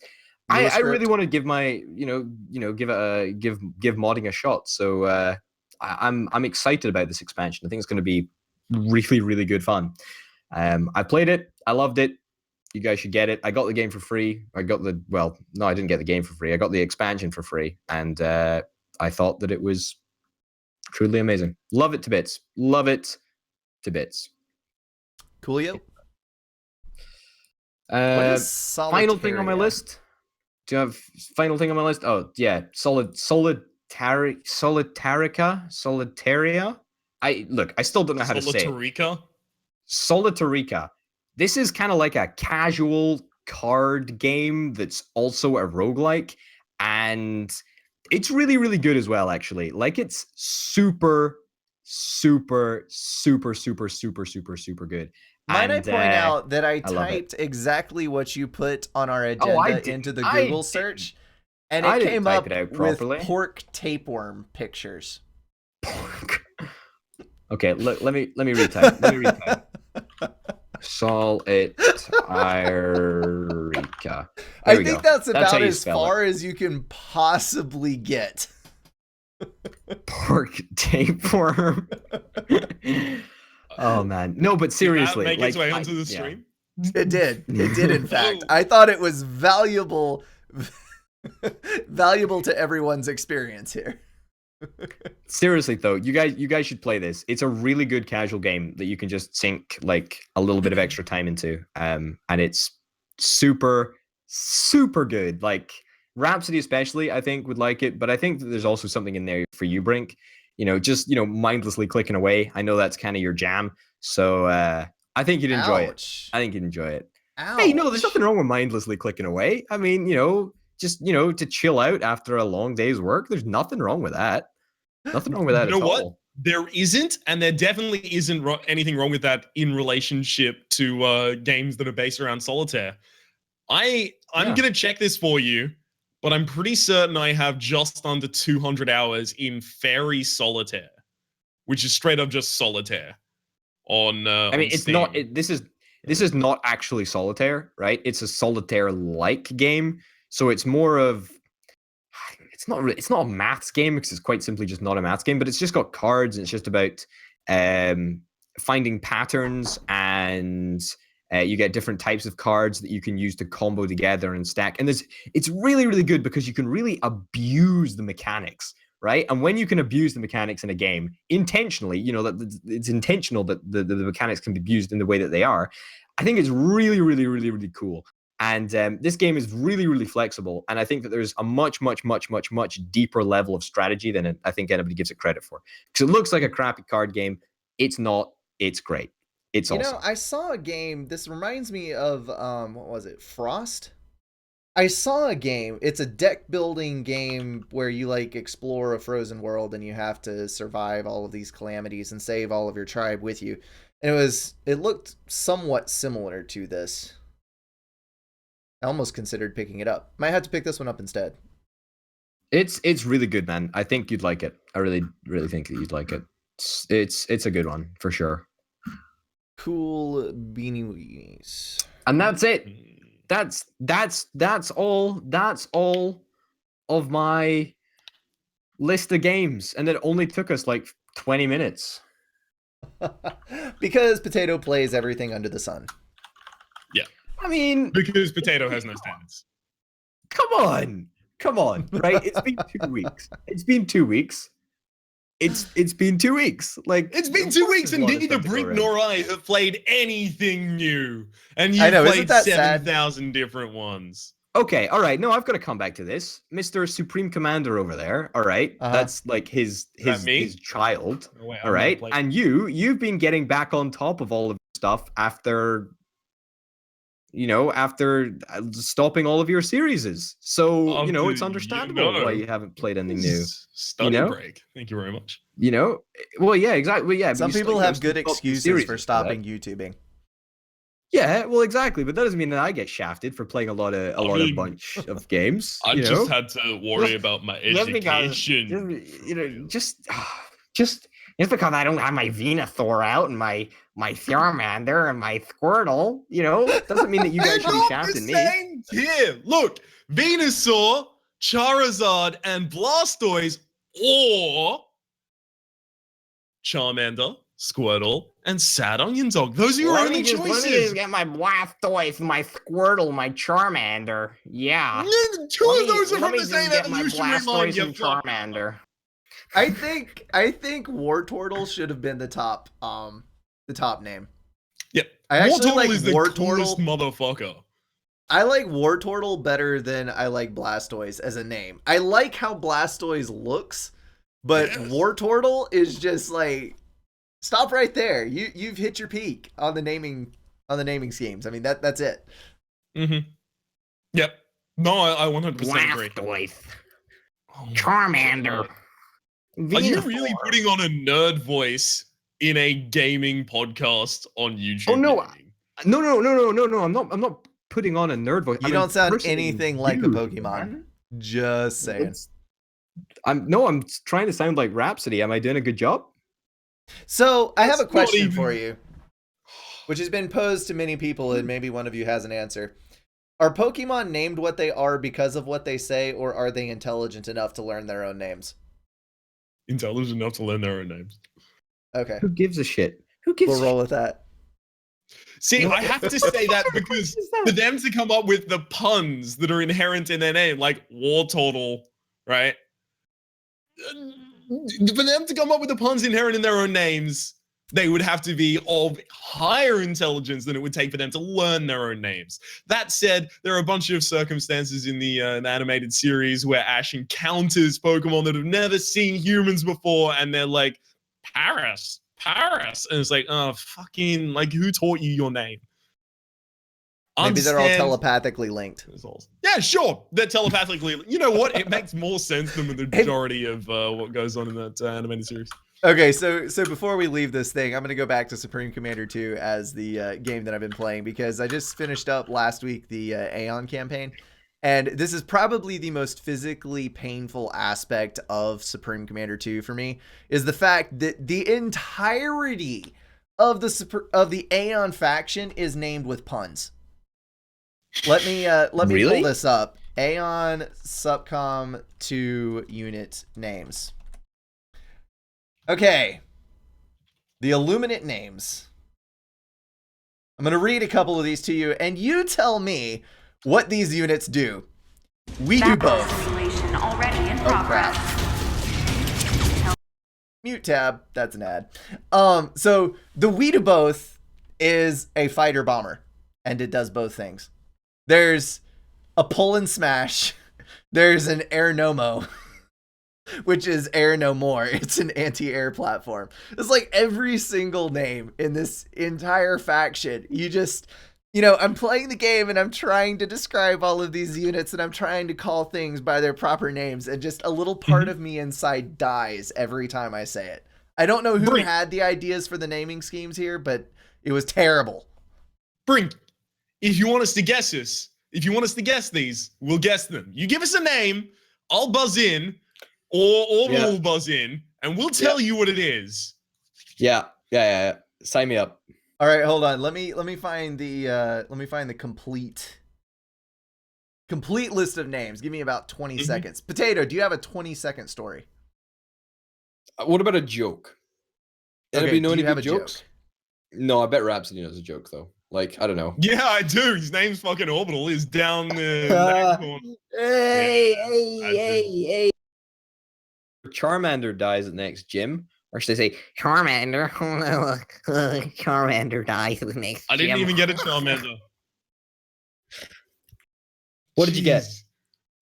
I really want to give my give modding a shot. So I'm excited about this expansion. I think it's going to be really really good fun. I played it. I loved it. You guys should get it. I got the game for free. I didn't get the game for free. I got the expansion for free, and I thought that it was truly amazing. Love it to bits. Love it to bits. Coolio. What is final thing on my list? Do you have final thing on my list? Oh yeah, Solitaria. I still don't know how to say it. Solitarica. This is kind of like a casual card game that's also a roguelike, and it's really really good as well actually. Like it's super super super super super super super good. Might And, I point out that I love it. typed exactly what you put on our agenda into the Google search, and it came up with pork tapeworm pictures. Pork. Okay, let me retype. Let me retype. Solitarica. I think that's about as far as you can possibly get. Pork tapeworm. Oh man, no, but seriously, did that make its way onto the stream? It did. It did, in fact. I thought it was valuable to everyone's experience here. Seriously though, you guys should play this. It's a really good casual game that you can just sink like a little bit of extra time into, and it's super super good. Like Rhapsody especially, I think would like it, but I think that there's also something in there for you, Brink. Just mindlessly clicking away. I know that's kind of your jam, so I think you'd enjoy it. I think you'd enjoy it. Ouch. Hey, there's nothing wrong with mindlessly clicking away. I mean, just to chill out after a long day's work. There's nothing wrong with that. Nothing wrong with that at all. There isn't, and there definitely isn't anything wrong with that in relationship to games that are based around solitaire. I'm gonna check this for you, but I'm pretty certain I have just under 200 hours in Fairy Solitaire, which is straight up just solitaire. I mean, it's Steam. not. This is not actually solitaire, right? It's a solitaire-like game, so it's more of. It's not a maths game because it's quite simply just not a maths game, but it's just got cards and it's just about finding patterns, and you get different types of cards that you can use to combo together and stack. And it's really, really good because you can really abuse the mechanics, right? And when you can abuse the mechanics in a game intentionally, that it's intentional that the mechanics can be abused in the way that they are. I think it's really, really, really, really cool. And this game is really, really flexible. And I think that there's a much, much, much, much, much deeper level of strategy than I think anybody gives it credit for. Because it looks like a crappy card game. It's not. It's great. It's awesome. I saw a game. This reminds me of, what was it? Frost? I saw a game. It's a deck building game where you explore a frozen world and you have to survive all of these calamities and save all of your tribe with you. And it looked somewhat similar to this. I almost considered picking it up. Might have to pick this one up instead. It's really good, man. I think you'd like it. I really, really think that you'd like it. It's a good one for sure. Cool beanie weenies. And that's it. That's all. That's all of my list of games, and it only took us 20 minutes. Because Potato plays everything under the sun. Yeah. I mean, because Potato has no standards. Come on, right? It's been 2 weeks. It's been 2 weeks. It's been 2 weeks. It's been 2 weeks, and neither Brink nor I have played anything new. And you've played 7,000 different ones. Okay, all right. No, I've got to come back to this. Mr. Supreme Commander over there. All right. That's like his me? his child. Oh, wait, I've All never right. played- And you've been getting back on top of all of your stuff after after stopping all of your series. So, After, it's understandable why you haven't played anything new. Study know? break. Thank you very much. Well, yeah, exactly. Well, yeah, but Some you people still- have still good got some excuses series for after that. stopping YouTubing. Yeah, well, exactly, but that doesn't mean that I get shafted for playing a lot of bunch of games. I just had to worry about my Just because, education. just because I don't have my Venusaur out and my Charmander and my Squirtle, doesn't mean that you They're guys should be not shafting the me. same tier. Look, Venusaur, Charizard, and Blastoise, or Charmander, Squirtle, and Sad Onion Dog. Those are your Let only me just choices. get my Blastoise, my Squirtle, my Charmander. Yeah. Two of those are from the same get my evolutionary line. Blastoise You and fuck. Charmander. I think Wartortle should have been the top name. Yep. I actually Wartortle like is the coolest Wartortle. motherfucker. I like Wartortle better than I like Blastoise as a name. I like how Blastoise looks, but Yes. Wartortle is just like, stop right there. You've hit your peak on the naming schemes. I mean that's it. Mm-hmm. Yep. No, I 100% agree. Blastoise. Oh my Charmander. God. Are you Venusaur. really putting on a nerd voice in a gaming podcast on YouTube? Oh, no. gaming? No. I'm not putting on a nerd voice. You don't sound anything like a Pokemon. Just saying. I'm trying to sound like Rhapsody. Am I doing a good job? So I have a That's not question even- for you, which has been posed to many people, and maybe one of you has an answer. Are Pokemon named what they are because of what they say, or are they intelligent enough to learn their own names? Intelligent enough to learn their own names. Okay, Who gives a shit? Who gives we'll a roll with that. See, I have to say that because for them to come up with the puns that are inherent in their name, like Wartortle, right? For them to come up with the puns inherent in their own names, they would have to be of higher intelligence than it would take for them to learn their own names. That said, there are a bunch of circumstances in the animated series where Ash encounters Pokemon that have never seen humans before, and they're like, Paris. And it's like, oh, fucking, like, who taught you your name? Maybe they're all Understand- telepathically linked. Yeah, sure. They're telepathically. You know what? It makes more sense than the majority of what goes on in that animated series. Okay, so before we leave this thing, I'm going to go back to Supreme Commander 2 as the game that I've been playing, because I just finished up last week the Aeon campaign, and this is probably the most physically painful aspect of Supreme Commander 2 for me, is the fact that the entirety of the Aeon faction is named with puns. Let me Really? pull this up. Aeon Subcom 2 unit names. Okay. The Illuminate names. I'm going to read a couple of these to you, and you tell me what these units do. We do both. Simulation already in Oh, progress. crap. Mute tab. That's an ad. So the We Do Both is a fighter bomber, and it does both things. There's a pull and smash. There's an Air Nomo, which is Air No More. It's an anti-air platform. It's like every single name in this entire faction. I'm playing the game and I'm trying to describe all of these units and I'm trying to call things by their proper names, and just a little part of me inside dies every time I say it. I don't know who had the ideas for the naming schemes here, but it was terrible. Brink, if you want us to guess these, we'll guess them. You give us a name, I'll buzz in, or we'll buzz in, and we'll tell you what it is. Yeah. Sign me up. All right, hold on. Let me find the complete list of names. Give me about 20 seconds. Potato, do you have a 20-second story? What about a joke? Okay, Anybody know do any you have good a joke? jokes? No, I bet Rhapsody knows a joke though. Like, I don't know. Yeah, I do. His name's fucking Orbital. He's down the next corner. Hey. Charmander dies at the next gym. Or should I say, Charmander. Charmander dies with next I didn't gym. even get a Charmander. What did you get? Jeez.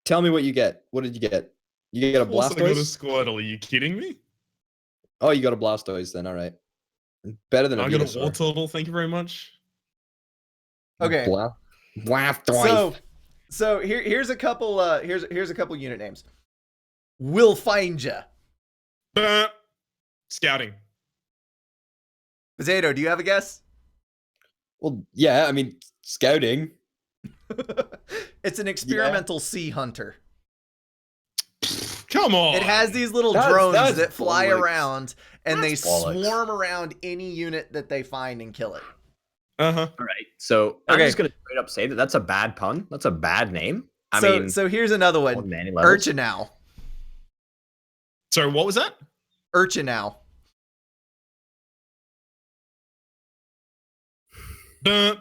Tell me what you get. What did you get? You got a Of course I got a Blastoise? Squirtle. Are you kidding me? Oh, you got a Blastoise then. All right. Better than a I got a Venusaur. Wartortle. Thank you very much. Okay. Blastoise. So here's a couple here's a couple unit names. We'll find ya. Scouting. Potato, do you have a guess? Well, yeah, I mean, scouting. It's an experimental sea hunter. Come on. It has these little That's drones that fly bollocks. around and they That's bollocks. swarm around any unit that they find and kill it. Uh-huh. All right. So I'm Okay. just gonna straight up say that that's a bad pun. That's a bad name. I so mean, so here's another one. on many levels. Urchinow. Sorry, what was that? Urchinow.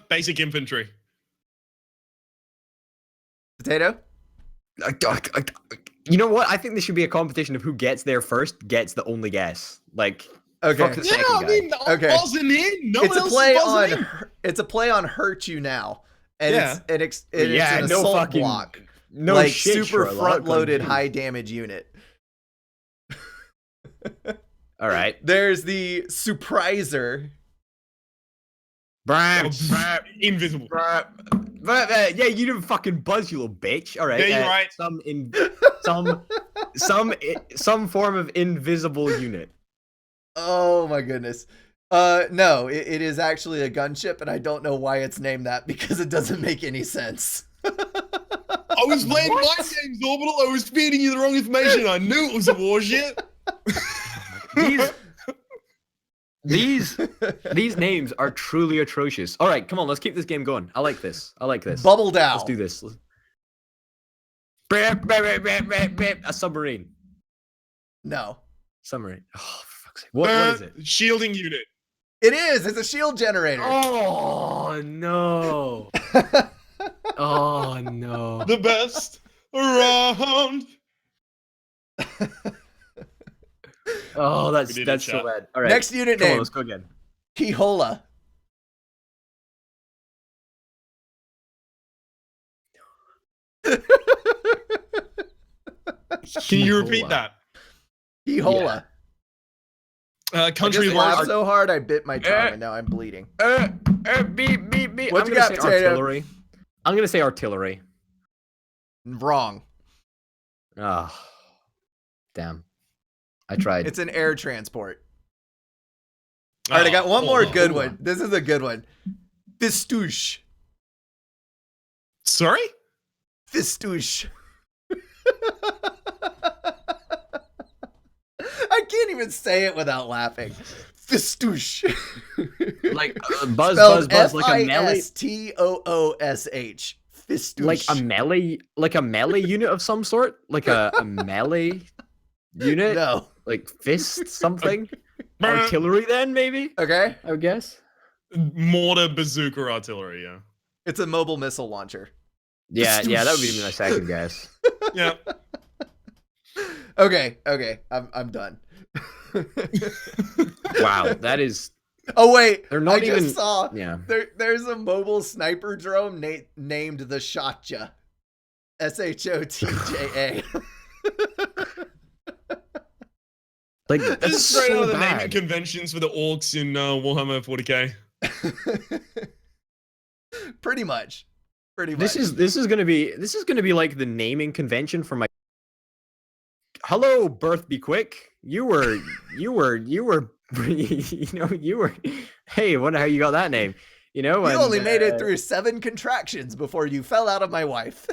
Basic infantry. Potato? You know what? I think there should be a competition of who gets there first gets the only guess. Like, Okay. fuck the Yeah, second I guy. mean, Okay. buzzing in. No It's one a else play is on buzzing in. it's a play on hurt you now. And Yeah. it's Yeah, an no assault fucking- block. No like shit, super Sherlock, front loaded like, high damage unit. All right. There's the surpriser. Invisible. Yeah, you didn't fucking buzz, you little bitch. All right. Yeah, you're right. Some form of invisible unit. Oh my goodness. No, it is actually a gunship, and I don't know why it's named that because it doesn't make any sense. I was playing mind games, Orbital. I was feeding you the wrong information. I knew it was a warship. These names are truly atrocious. All right, come on, let's keep this game going. I like this. Bubble Dow. Let's do this. A submarine. No. Submarine. Oh, for fuck's sake. What is it? Shielding unit. It is. It's a shield generator. Oh no. Oh no. The best around. Oh, We did it, that's so chat. bad. All right. Next unit Come on, name. let's go again. Kihola. Can you repeat that? Kihola. Country I just of laughed origin. so hard I bit my tongue and now I'm bleeding. Beep. What I'm you gonna got, say Potato? artillery. I'm gonna say artillery. Wrong. Ah, damn. I tried. It's an air transport. All right, I got one more good one. This is a good one. Fistouche. Sorry? Fistouche. I can't even say it without laughing. Fistouche. Like buzz, Spelled like a melee, Fistoosh. Fistouche. like a melee unit of some sort, like a melee unit, No. like fist something. Artillery, then maybe. Okay. I would guess. Mortar, bazooka, artillery, yeah. It's a mobile missile launcher. Yeah, that would be my second guess. Yeah. Okay. I'm done. Wow, that is. Oh wait, They're not I even. just saw Yeah. there's a mobile sniper drone named the Shotja. SHOTJA. Like This that's is straight out so of the naming bad. conventions for the orcs in Warhammer 40k. Pretty much. This is gonna be like the naming convention for my. Hello, Birth Be Quick. You were. Hey, wonder how you got that name. You know, You and, only made it through 7 contractions before you fell out of my wife.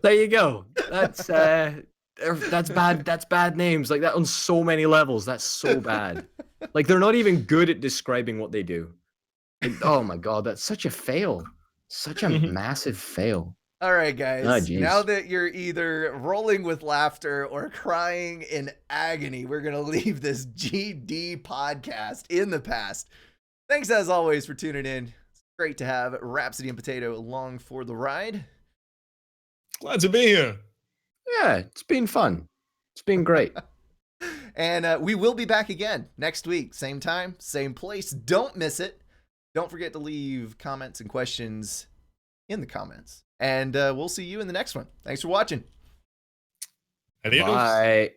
There you go. That's bad. That's bad names. Like that on so many levels. That's so bad. Like they're not even good at describing what they do. Like, oh my god, that's such a fail. Such a massive fail. All right, guys. Ah, jeez. Now that you're either rolling with laughter or crying in agony, we're going to leave this GD podcast in the past. Thanks, as always, for tuning in. It's great to have Rhapsody and Potato along for the ride. Glad to be here. Yeah, it's been fun. It's been great. And we will be back again next week. Same time, same place. Don't miss it. Don't forget to leave comments and questions in the comments. And we'll see you in the next one. Thanks for watching. Adios. Bye.